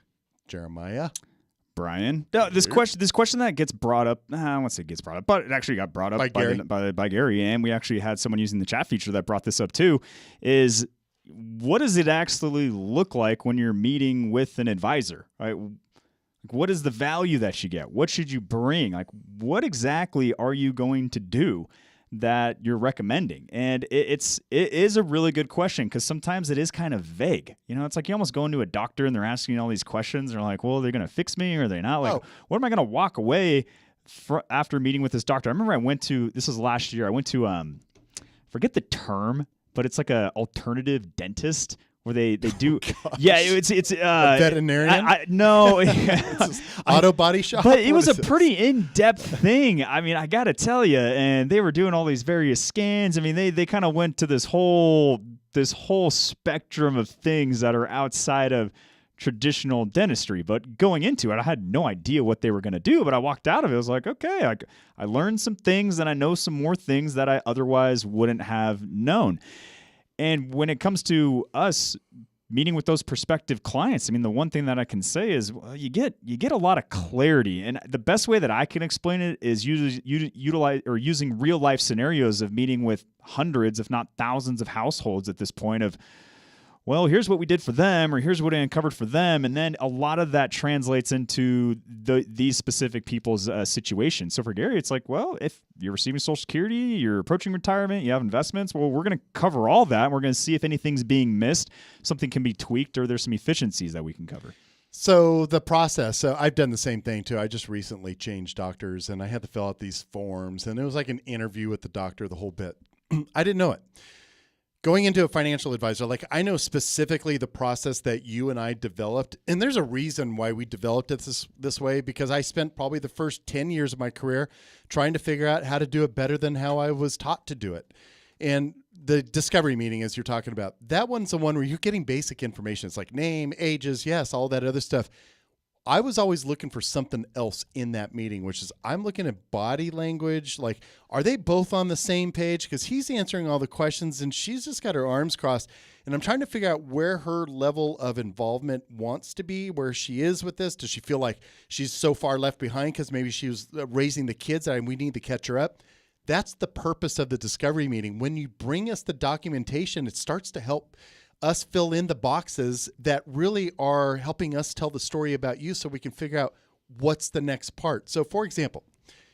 [SPEAKER 2] Jeremiah.
[SPEAKER 1] Brian. No, this question that gets brought up, I won't say gets brought up, but it actually got brought up by Gary, and we actually had someone using the chat feature that brought this up too, is what does it actually look like when you're meeting with an advisor, right? What is the value that you get? What should you bring? Like, what exactly are you going to do that you're recommending? And it is a really good question because sometimes it is kind of vague. You know, it's like you almost go into a doctor and they're asking you all these questions. They're like, well, are they going to fix me or are they not? Like, what am I going to walk away after meeting with this doctor? I remember this was last year, I went to, forget the term, but it's like a alternative dentist where they do, it's a
[SPEAKER 2] veterinarian.
[SPEAKER 1] No,
[SPEAKER 2] it's auto body shop.
[SPEAKER 1] But it was a pretty in-depth thing. I mean, I got to tell you, and they were doing all these various scans. I mean, they kind of went to this whole spectrum of things that are outside of traditional dentistry. But going into it, I had no idea what they were going to do. But I walked out of it, I was like, okay, I learned some things, and I know some more things that I otherwise wouldn't have known. And when it comes to us meeting with those prospective clients, I mean, the one thing that I can say is you get a lot of clarity. And the best way that I can explain it is using real life scenarios of meeting with hundreds, if not thousands of households at this point of, well, here's what we did for them, or here's what I uncovered for them. And then a lot of that translates into these specific people's situation. So for Gary, it's like, well, if you're receiving Social Security, you're approaching retirement, you have investments, well, we're going to cover all that. We're going to see if anything's being missed, something can be tweaked, or there's some efficiencies that we can cover.
[SPEAKER 2] So the process, so I've done the same thing too. I just recently changed doctors, and I had to fill out these forms, and it was like an interview with the doctor, the whole bit. I didn't know it. Going into a financial advisor, like I know specifically the process that you and I developed, and there's a reason why we developed it this way, because I spent probably the first 10 years of my career trying to figure out how to do it better than how I was taught to do it. And the discovery meeting, as you're talking about, that one's the one where you're getting basic information. It's like name, ages, yes, all that other stuff. I was always looking for something else in that meeting, which is I'm looking at body language. Like, are they both on the same page? Because he's answering all the questions and she's just got her arms crossed. And I'm trying to figure out where her level of involvement wants to be, where she is with this. Does she feel like she's so far left behind because maybe she was raising the kids and we need to catch her up? That's the purpose of the discovery meeting. When you bring us the documentation, it starts to help us fill in the boxes that really are helping us tell the story about you so we can figure out what's the next part. So, for example,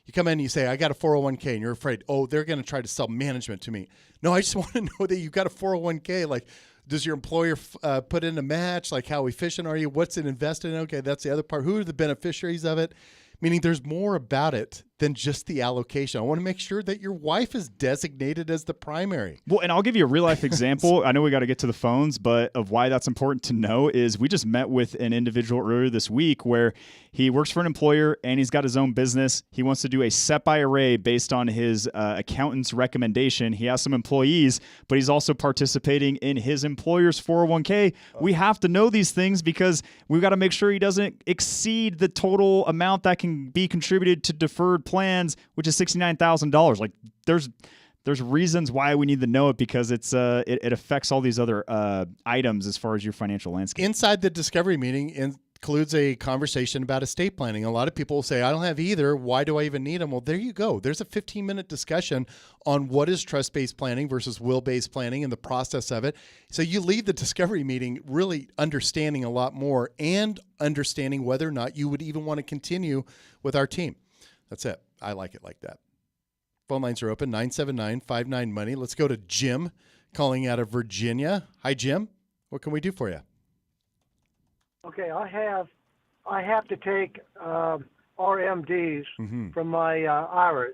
[SPEAKER 2] you come in and you say, I got a 401k, and you're afraid, oh, they're going to try to sell management to me. No, I just want to know that you've got a 401k. Like, does your employer put in a match? Like, how efficient are you? What's it invested in? Okay, that's the other part. Who are the beneficiaries of it? Meaning there's more about it than just the allocation. I want to make sure that your wife is designated as the primary.
[SPEAKER 1] Well, and I'll give you a real life example. I know we got to get to the phones, but of why that's important to know is we just met with an individual earlier this week where he works for an employer and he's got his own business. He wants to do a SEP IRA based on his accountant's recommendation. He has some employees, but he's also participating in his employer's 401k. We have to know these things because we've got to make sure he doesn't exceed the total amount that can be contributed to deferred plans, which is $69,000. Like there's reasons why we need to know it because it affects all these other items as far as your financial landscape.
[SPEAKER 2] Inside the discovery meeting includes a conversation about estate planning. A lot of people will say, I don't have either. Why do I even need them? Well, there you go. There's a 15-minute discussion on what is trust-based planning versus will-based planning and the process of it. So you leave the discovery meeting really understanding a lot more and understanding whether or not you would even want to continue with our team. That's it. I like it like that. Phone lines are open, 979-59-MONEY. Let's go to Jim calling out of Virginia. Hi, Jim. What can we do for you?
[SPEAKER 8] Okay, I have to take RMDs from my IRAs.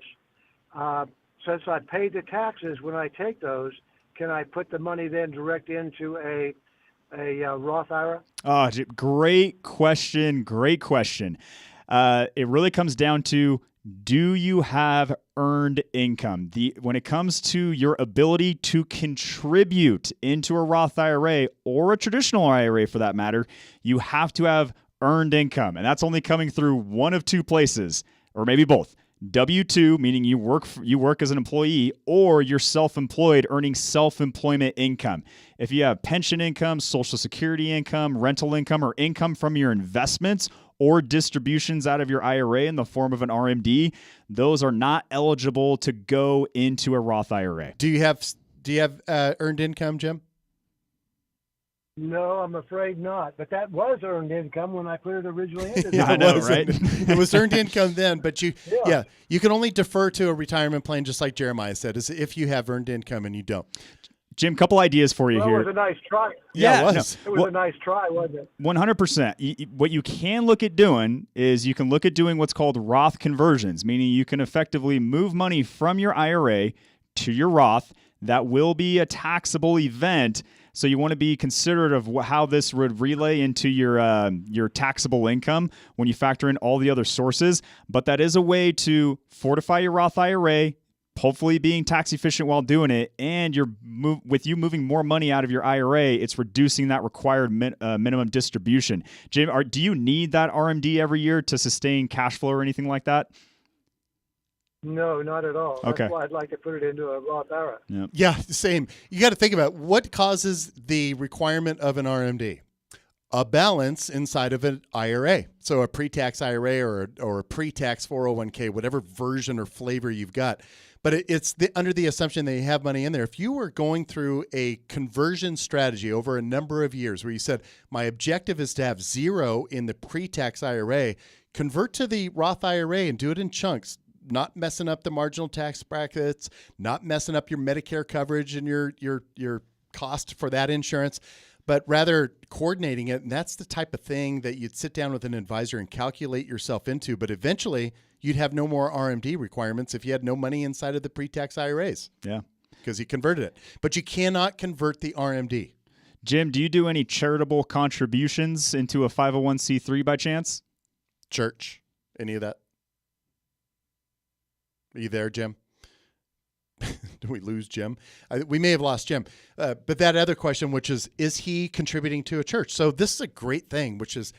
[SPEAKER 8] Since I paid the taxes when I take those, can I put the money then direct into a Roth IRA?
[SPEAKER 1] Oh, great question. Great question. It really comes down to, do you have earned income? When it comes to your ability to contribute into a Roth IRA or a traditional IRA for that matter, you have to have earned income. And that's only coming through one of two places, or maybe both. W-2, meaning you work as an employee, or you're self-employed, earning self-employment income. If you have pension income, Social Security income, rental income, or income from your investments, or distributions out of your IRA in the form of an RMD, those are not eligible to go into a Roth IRA.
[SPEAKER 2] Do you have earned income, Jim?
[SPEAKER 8] No, I'm afraid not. But that was earned income when I put it originally into.
[SPEAKER 1] I know, right?
[SPEAKER 2] It was earned income then, but you can only defer to a retirement plan, just like Jeremiah said, is if you have earned income and you don't.
[SPEAKER 1] Jim, couple ideas for you here.
[SPEAKER 8] It was a nice try.
[SPEAKER 2] Yeah, it was.
[SPEAKER 8] It was a nice try, wasn't it?
[SPEAKER 1] 100%. What you can look at doing is you can look at doing what's called Roth conversions, meaning you can effectively move money from your IRA to your Roth. That will be a taxable event. So you want to be considerate of how this would relay into your taxable income when you factor in all the other sources. But that is a way to fortify your Roth IRA, hopefully being tax efficient while doing it, and with you moving more money out of your IRA, it's reducing that required minimum distribution. Jim, do you need that RMD every year to sustain cash flow or anything like that?
[SPEAKER 8] No, not at all.
[SPEAKER 1] Okay.
[SPEAKER 8] That's why I'd like to put it into a Roth IRA.
[SPEAKER 2] Yeah, same. You got to think about what causes the requirement of an RMD. A balance inside of an IRA. So a pre-tax IRA or a pre-tax 401k, whatever version or flavor you've got. But it's under the assumption that you have money in there. If you were going through a conversion strategy over a number of years where you said, my objective is to have zero in the pre-tax IRA, convert to the Roth IRA and do it in chunks, not messing up the marginal tax brackets, not messing up your Medicare coverage and your cost for that insurance, but rather coordinating it. And that's the type of thing that you'd sit down with an advisor and calculate yourself into. But eventually, you'd have no more RMD requirements if you had no money inside of the pre-tax IRAs.
[SPEAKER 1] Yeah.
[SPEAKER 2] Because you converted it. But you cannot convert the RMD.
[SPEAKER 1] Jim, do you do any charitable contributions into a 501c3 by chance?
[SPEAKER 2] Church? Any of that? Are you there, Jim? Did we lose Jim? We may have lost Jim. But that other question, which is he contributing to a church? So this is a great thing, which is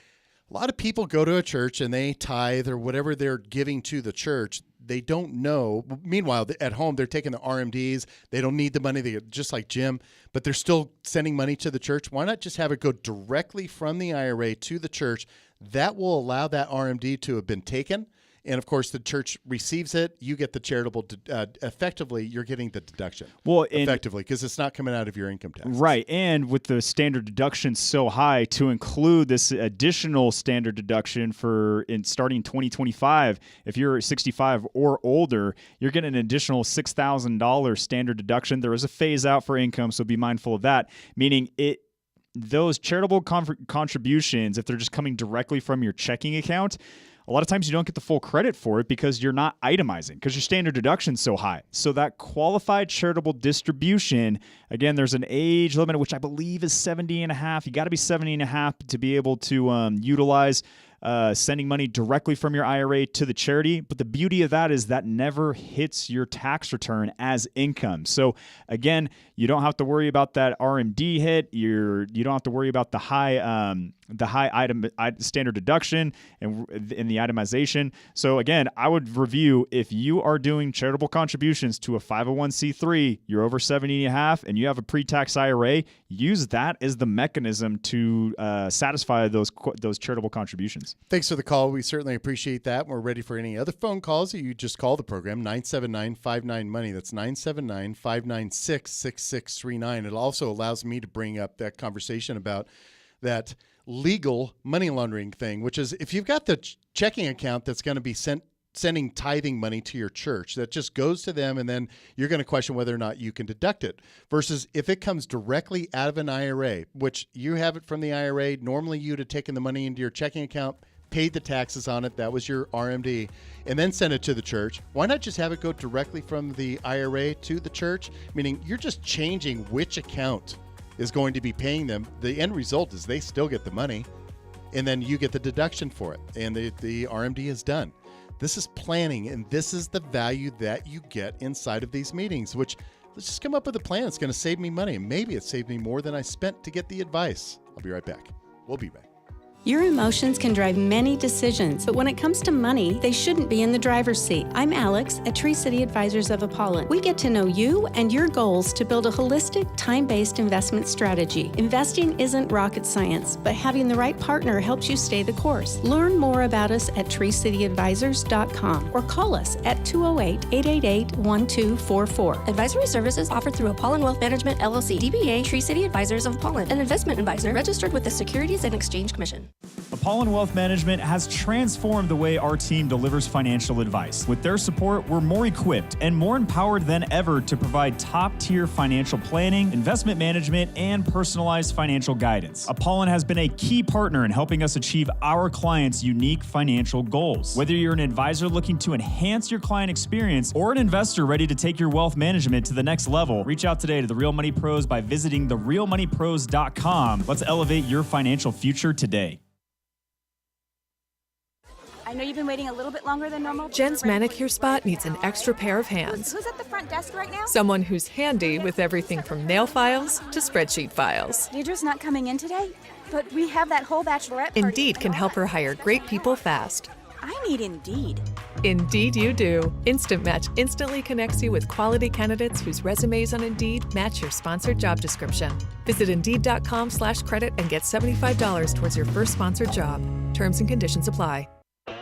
[SPEAKER 2] a lot of people go to a church and they tithe or whatever they're giving to the church. They don't know. Meanwhile, at home, they're taking the RMDs. They don't need the money. They just like Jim, but they're still sending money to the church. Why not just have it go directly from the IRA to the church? That will allow that RMD to have been taken. And, of course, the church receives it. You get the charitable effectively, you're getting the deduction.
[SPEAKER 1] Well,
[SPEAKER 2] effectively, because it's not coming out of your income tax.
[SPEAKER 1] Right. And with the standard deduction so high, to include this additional standard deduction for starting 2025, if you're 65 or older, you're getting an additional $6,000 standard deduction. There is a phase out for income, so be mindful of that, meaning those charitable contributions, if they're just coming directly from your checking account, a lot of times you don't get the full credit for it because you're not itemizing, because your standard deduction's so high. So that qualified charitable distribution, again, there's an age limit, which I believe is 70 and a half. You got to be 70 and a half to be able to utilize sending money directly from your IRA to the charity. But the beauty of that is that never hits your tax return as income. So again, you don't have to worry about that RMD hit. You don't have to worry about the high standard deduction and in the itemization. So again, I would review, if you are doing charitable contributions to a 501c3, you're over 70 and a half, and you have a pre-tax IRA, use that as the mechanism to satisfy those charitable contributions.
[SPEAKER 2] Thanks for the call. We certainly appreciate that. We're ready for any other phone calls. You just call the program, 979-59-MONEY. That's 979-596-6639. It also allows me to bring up that conversation about that legal money laundering thing, which is if you've got the checking account that's going to be sending tithing money to your church, that just goes to them, and then you're going to question whether or not you can deduct it. Versus if it comes directly out of an IRA, which you have it from the IRA, normally you'd have taken the money into your checking account, paid the taxes on it, that was your RMD, and then sent it to the church. Why not just have it go directly from the IRA to the church? Meaning you're just changing which account is going to be paying them. The end result is they still get the money, and then you get the deduction for it, and the RMD is done. This is planning, and this is the value that you get inside of these meetings, which let's just come up with a plan that's going to save me money, and maybe it saved me more than I spent to get the advice. I'll be right back. We'll be back.
[SPEAKER 5] Your emotions can drive many decisions, but when it comes to money, they shouldn't be in the driver's seat. I'm Alex at Tree City Advisors of Apollon. We get to know you and your goals to build a holistic, time-based investment strategy. Investing isn't rocket science, but having the right partner helps you stay the course. Learn more about us at treecityadvisors.com or call us at 208-888-1244.
[SPEAKER 3] Advisory services offered through Apollon Wealth Management, LLC, DBA Tree City Advisors of Apollon, an investment advisor registered with the Securities and Exchange Commission.
[SPEAKER 9] Apollon Wealth Management has transformed the way our team delivers financial advice. With their support, we're more equipped and more empowered than ever to provide top-tier financial planning, investment management, and personalized financial guidance. Apollon has been a key partner in helping us achieve our clients' unique financial goals. Whether you're an advisor looking to enhance your client experience or an investor ready to take your wealth management to the next level, reach out today to the Real Money Pros by visiting therealmoneypros.com. Let's elevate your financial future today.
[SPEAKER 13] I know you've been waiting a little bit longer than normal.
[SPEAKER 14] Jen's manicure spot needs an extra pair of hands.
[SPEAKER 13] Who's at the front desk right now?
[SPEAKER 14] Someone who's handy with everything from nail files to spreadsheet files.
[SPEAKER 13] Deidre's not coming in today, but we have that whole bachelorette party.
[SPEAKER 14] Indeed can help her hire great people fast.
[SPEAKER 13] I need Indeed.
[SPEAKER 14] Indeed, you do. Instant Match instantly connects you with quality candidates whose resumes on Indeed match your sponsored job description. Visit Indeed.com/credit and get $75 towards your first sponsored job. Terms and conditions apply.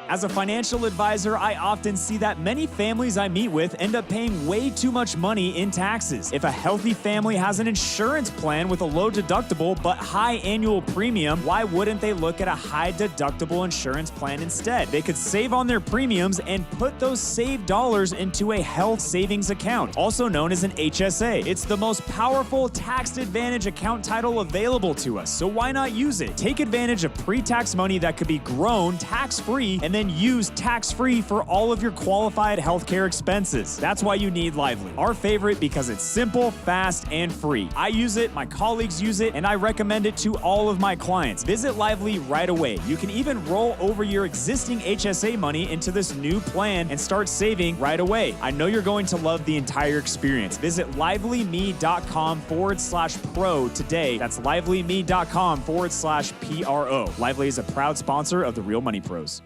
[SPEAKER 9] As a financial advisor, I often see that many families I meet with end up paying way too much money in taxes. If a healthy family has an insurance plan with a low deductible but high annual premium, why wouldn't they look at a high deductible insurance plan instead? They could save on their premiums and put those saved dollars into a health savings account, also known as an HSA. It's the most powerful tax advantage account title available to us, so why not use it? Take advantage of pre-tax money that could be grown tax-free and then use tax-free for all of your qualified healthcare expenses. That's why you need Lively. Our favorite because it's simple, fast, and free. I use it, my colleagues use it, and I recommend it to all of my clients. Visit Lively right away. You can even roll over your existing HSA money into this new plan and start saving right away. I know you're going to love the entire experience. Visit livelyme.com/pro today. That's livelyme.com/PRO. Lively is a proud sponsor of the Real Money Pros.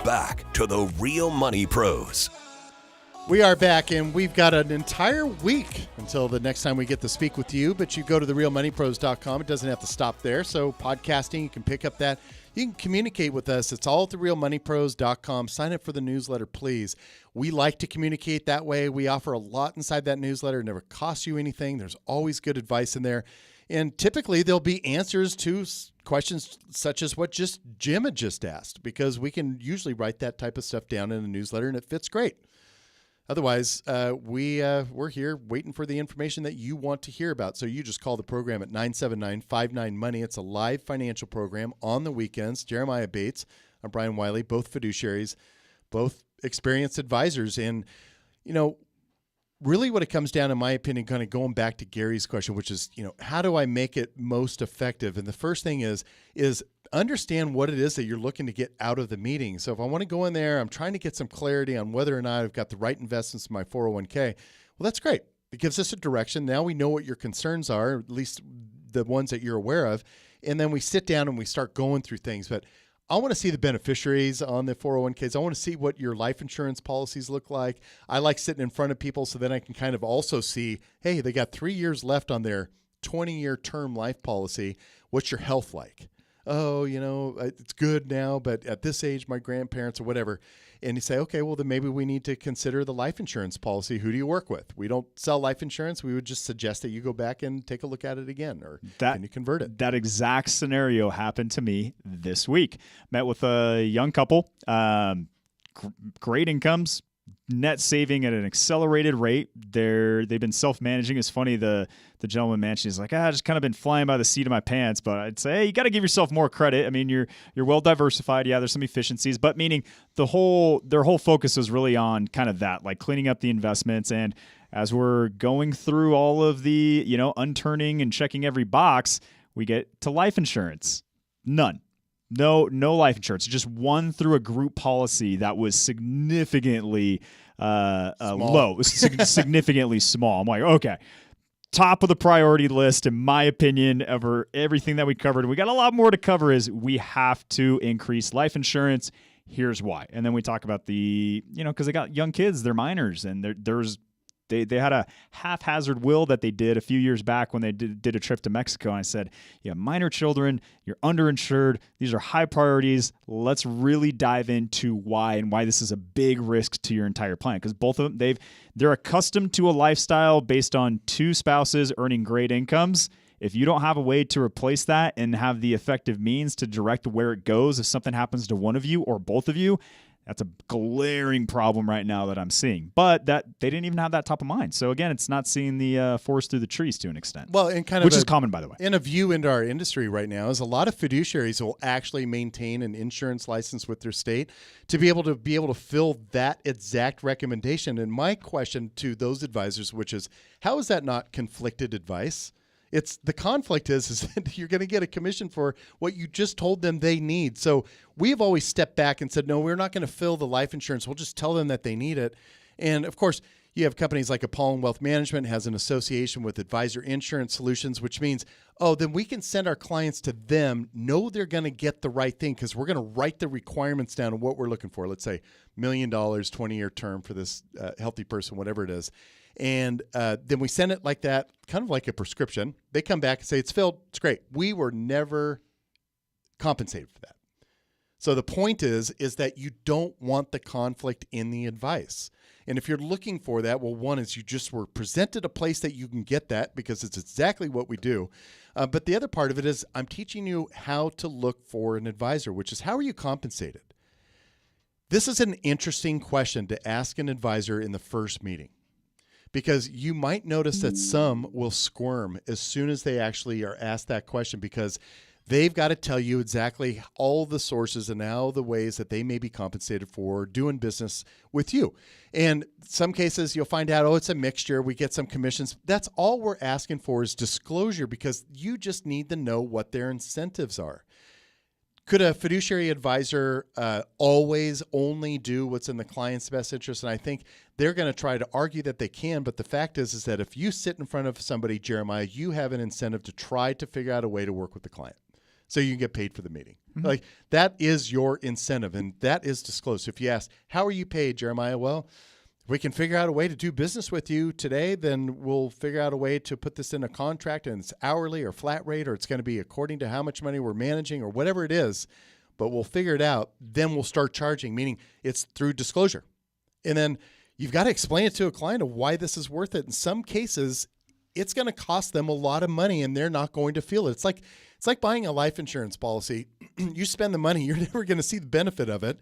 [SPEAKER 7] Back to the Real Money Pros.
[SPEAKER 2] We are back, and we've got an entire week until the next time we get to speak with you, but you go to therealmoneypros.com. It doesn't have to stop there. So podcasting, you can pick up that. You can communicate with us. It's all at therealmoneypros.com. Sign up for the newsletter, please. We like to communicate that way. We offer a lot inside that newsletter. It never costs you anything. There's always good advice in there. And typically there'll be answers to questions such as what just Jim had just asked, because we can usually write that type of stuff down in a newsletter and it fits great. Otherwise, we're here waiting for the information that you want to hear about. So you just call the program at 979-59-MONEY. It's a live financial program on the weekends. Jeremiah Bates, I'm Brian Wiley, both fiduciaries, both experienced advisors. And, you know, really what it comes down, in my opinion, kind of going back to Gary's question, which is, you know, how do I make it most effective? And the first thing is understand what it is that you're looking to get out of the meeting. So if I want to go in there, I'm trying to get some clarity on whether or not I've got the right investments in my 401k. Well, that's great. It gives us a direction. Now we know what your concerns are, at least the ones that you're aware of. And then we sit down and we start going through things. But I want to see the beneficiaries on the 401ks. I want to see what your life insurance policies look like. I like sitting in front of people so then I can kind of also see, hey, they got 3 years left on their 20-year term life policy. What's your health like? Oh, you know, it's good now, but at this age, my grandparents or whatever. And you say, okay, well, then maybe we need to consider the life insurance policy. Who do you work with? We don't sell life insurance. We would just suggest that you go back and take a look at it again, or can you convert it?
[SPEAKER 1] That exact scenario happened to me this week. Met with a young couple, great incomes, net saving at an accelerated rate. They've been self-managing. It's funny, the gentleman mentioned, he's like, I just kind of been flying by the seat of my pants, but I'd say, hey, you got to give yourself more credit. I mean, you're well diversified. Yeah, there's some efficiencies, but meaning their whole focus was really on kind of that, like cleaning up the investments. And as we're going through all of the, you know, unturning and checking every box, we get to life insurance. None. No life insurance. Just one through a group policy that was significantly low, significantly small. I'm like, okay, top of the priority list, in my opinion, over everything that we covered. We got a lot more to cover. Is we have to increase life insurance. Here's why. And then we talk about the, you know, because they got young kids, they're minors, and they had a haphazard will that they did a few years back when they did a trip to Mexico. And I said, you have minor children, you're underinsured, these are high priorities. Let's really dive into why this is a big risk to your entire plan. Because both of them, they're accustomed to a lifestyle based on two spouses earning great incomes. If you don't have a way to replace that and have the effective means to direct where it goes if something happens to one of you or both of you, That's a glaring problem right now that I'm seeing. But that they didn't even have that top of mind. So again, it's not seeing the forest through the trees to an extent.
[SPEAKER 2] Well, and kind of
[SPEAKER 1] which is common, by the way.
[SPEAKER 2] And a view into our industry right now is a lot of fiduciaries will actually maintain an insurance license with their state to be able to fill that exact recommendation. And my question to those advisors, which is, how is that not conflicted advice? It's the conflict is that you're going to get a commission for what you just told them they need. So we've always stepped back and said, no, we're not going to fill the life insurance. We'll just tell them that they need it. And of course, you have companies like Apollon Wealth Management has an association with Advisor Insurance Solutions, which means, then we can send our clients to them, know they're going to get the right thing because we're going to write the requirements down of what we're looking for. Let's say $1 million, 20-year term for this healthy person, whatever it is. And then we send it like that, kind of like a prescription. They come back and say, it's filled. It's great. We were never compensated for that. So the point is that you don't want the conflict in the advice. And if you're looking for that, well, one is you just were presented a place that you can get that because it's exactly what we do. But the other part of it is I'm teaching you how to look for an advisor, which is how are you compensated? This is an interesting question to ask an advisor in the first meeting. Because you might notice that some will squirm as soon as they actually are asked that question because they've got to tell you exactly all the sources and all the ways that they may be compensated for doing business with you. And some cases you'll find out, it's a mixture. We get some commissions. That's all we're asking for is disclosure because you just need to know what their incentives are. Could a fiduciary advisor always only do what's in the client's best interest? And I think they're going to try to argue that they can. But the fact is that if you sit in front of somebody, Jeremiah, you have an incentive to try to figure out a way to work with the client so you can get paid for the meeting. Mm-hmm. Like that is your incentive, and that is disclosed. So if you ask, how are you paid, Jeremiah? Well, we can figure out a way to do business with you today, then we'll figure out a way to put this in a contract and it's hourly or flat rate, or it's going to be according to how much money we're managing or whatever it is, but we'll figure it out. Then we'll start charging, meaning it's through disclosure. And then you've got to explain it to a client of why this is worth it. In some cases, it's going to cost them a lot of money and they're not going to feel it. It's like buying a life insurance policy. You spend the money, you're never going to see the benefit of it.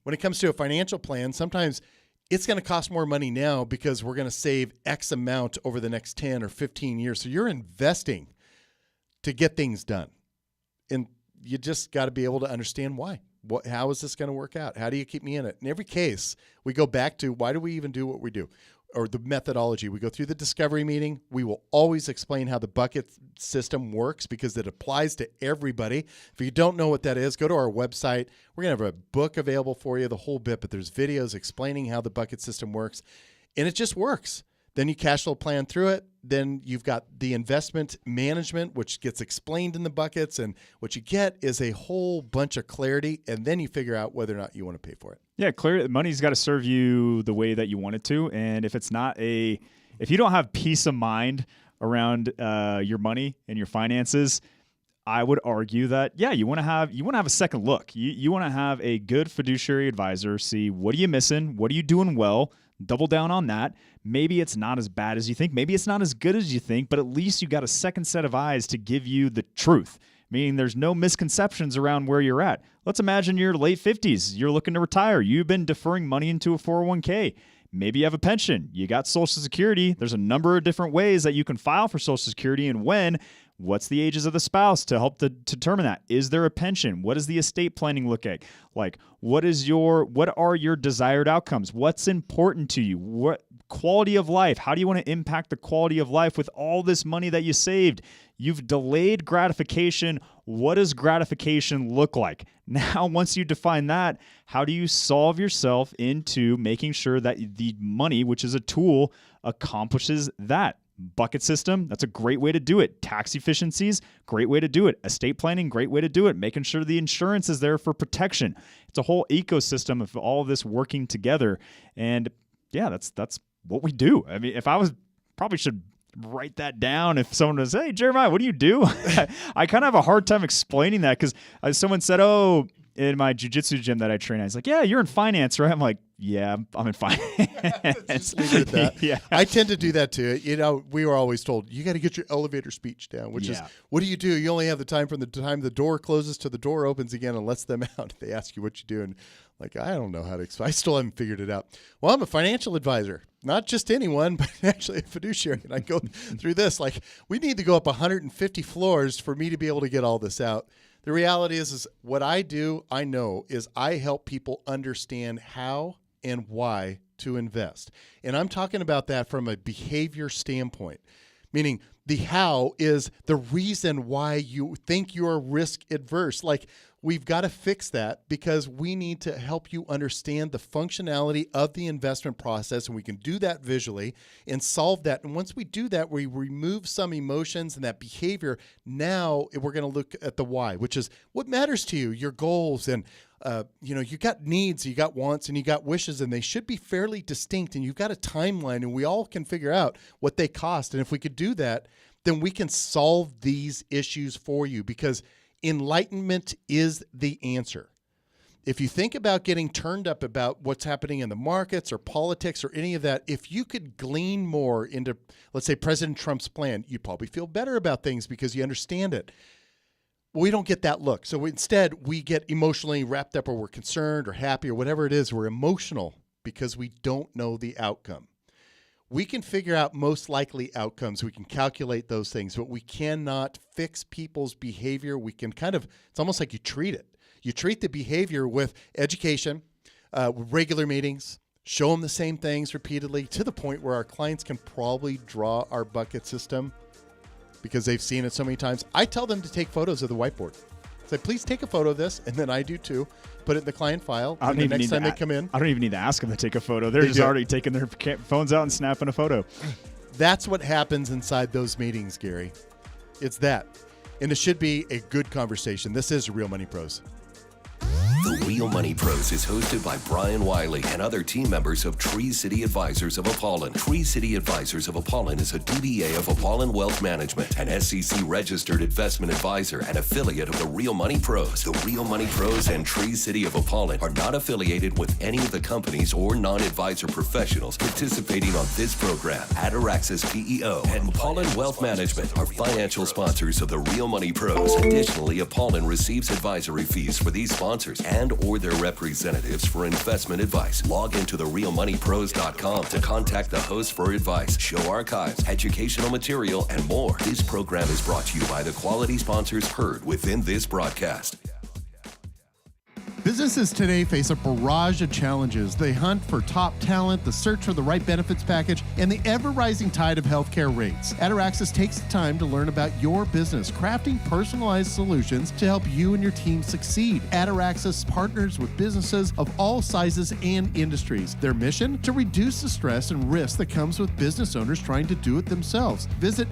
[SPEAKER 2] When it comes to a financial plan, sometimes it's going to cost more money now because we're going to save X amount over the next 10 or 15 years. So you're investing to get things done. And you just got to be able to understand why. How is this going to work out? How do you keep me in it? In every case, we go back to why do we even do what we do? Or the methodology. We go through the discovery meeting. We will always explain how the bucket system works because it applies to everybody. If you don't know what that is, go to our website. We're going to have a book available for you, the whole bit, but there's videos explaining how the bucket system works, and it just works. Then you cash flow plan through it. Then you've got the investment management, which gets explained in the buckets, and what you get is a whole bunch of clarity, and then you figure out whether or not you want to pay for it.
[SPEAKER 1] Yeah, clear. Money's got to serve you the way that you want it to, and if it's not if you don't have peace of mind around your money and your finances, I would argue that you want to have a second look. You want to have a good fiduciary advisor see what are you missing, what are you doing well. Double down on that. Maybe it's not as bad as you think. Maybe it's not as good as you think, but at least you got a second set of eyes to give you the truth, meaning there's no misconceptions around where you're at. Let's imagine you're late 50s. You're looking to retire. You've been deferring money into a 401k. Maybe you have a pension. You got Social Security. There's a number of different ways that you can file for Social Security and when. What's the ages of the spouse to help to determine that? Is there a pension? What does the estate planning look like? Like, what are your desired outcomes? What's important to you? What quality of life? How do you want to impact the quality of life with all this money that you saved? You've delayed gratification. What does gratification look like? Now, once you define that, how do you solve yourself into making sure that the money, which is a tool, accomplishes that? Bucket system, that's a great way to do it. Tax efficiencies, great way to do it. Estate planning, great way to do it. Making sure the insurance is there for protection. It's a whole ecosystem of all of this working together. And yeah, that's what we do. I mean, if I was, probably should write that down. If someone was, hey, Jeremiah, what do you do? I kind of have a hard time explaining that because someone said, in my jiu-jitsu gym that I train at, it's like, yeah, you're in finance, right? I'm like, Yeah, I'm in finance.
[SPEAKER 2] Just leave it at that.
[SPEAKER 1] Yeah.
[SPEAKER 2] I tend to do that too. You know, we were always told you got to get your elevator speech down, which is what do? You only have the time from the time the door closes to the door opens again and lets them out. They ask you what you do, and like I don't know how to explain. I still haven't figured it out. Well, I'm a financial advisor, not just anyone, but actually a fiduciary. And I go through this like we need to go up 150 floors for me to be able to get all this out. The reality is what I do, I know, is I help people understand how and why to invest. And I'm talking about that from a behavior standpoint, meaning the how is the reason why you think you're risk adverse. Like we've got to fix that because we need to help you understand the functionality of the investment process, and we can do that visually and solve that. And once we do that, we remove some emotions and that behavior. Now we're going to look at the why, which is what matters to you, your goals, and you got needs, you got wants, and you got wishes, and they should be fairly distinct, and you've got a timeline, and we all can figure out what they cost. And if we could do that, then we can solve these issues for you because enlightenment is the answer. If you think about getting turned up about what's happening in the markets or politics or any of that, if you could glean more into, let's say, President Trump's plan, you'd probably feel better about things because you understand it. We don't get that look. So instead, we get emotionally wrapped up or we're concerned or happy or whatever it is. We're emotional because we don't know the outcome. We can figure out most likely outcomes. We can calculate those things, but we cannot fix people's behavior. We can it's almost like you treat it. You treat the behavior with education, regular meetings, show them the same things repeatedly to the point where our clients can probably draw our bucket system because they've seen it so many times. I tell them to take photos of the whiteboard. Say, please take a photo of this, and then I do too. Put it in the client file. And the next time they come in,
[SPEAKER 1] I don't even need to ask them to take a photo. They're just already taking their phones out and snapping a photo.
[SPEAKER 2] That's what happens inside those meetings, Gary. It's that. And it should be a good conversation. This is Real Money Pros.
[SPEAKER 7] The Real Money Pros is hosted by Brian Wiley and other team members of Tree City Advisors of Apollon. Tree City Advisors of Apollon is a DBA of Apollon Wealth Management, an SEC-registered investment advisor and affiliate of the Real Money Pros. The Real Money Pros and Tree City of Apollon are not affiliated with any of the companies or non-advisor professionals participating on this program. Ataraxis PEO and Apollon Wealth Management are financial sponsors of the Real Money Pros. Additionally, Apollon receives advisory fees for these sponsors and or their representatives for investment advice. Log into therealmoneypros.com to contact the host for advice, show archives, educational material, and more. This program is brought to you by the quality sponsors heard within this broadcast.
[SPEAKER 20] Businesses today face a barrage of challenges. They hunt for top talent, the search for the right benefits package, and the ever-rising tide of healthcare rates. Ataraxis takes the time to learn about your business, crafting personalized solutions to help you and your team succeed. Ataraxis partners with businesses of all sizes and industries. Their mission? To reduce the stress and risk that comes with business owners trying to do it themselves. Visit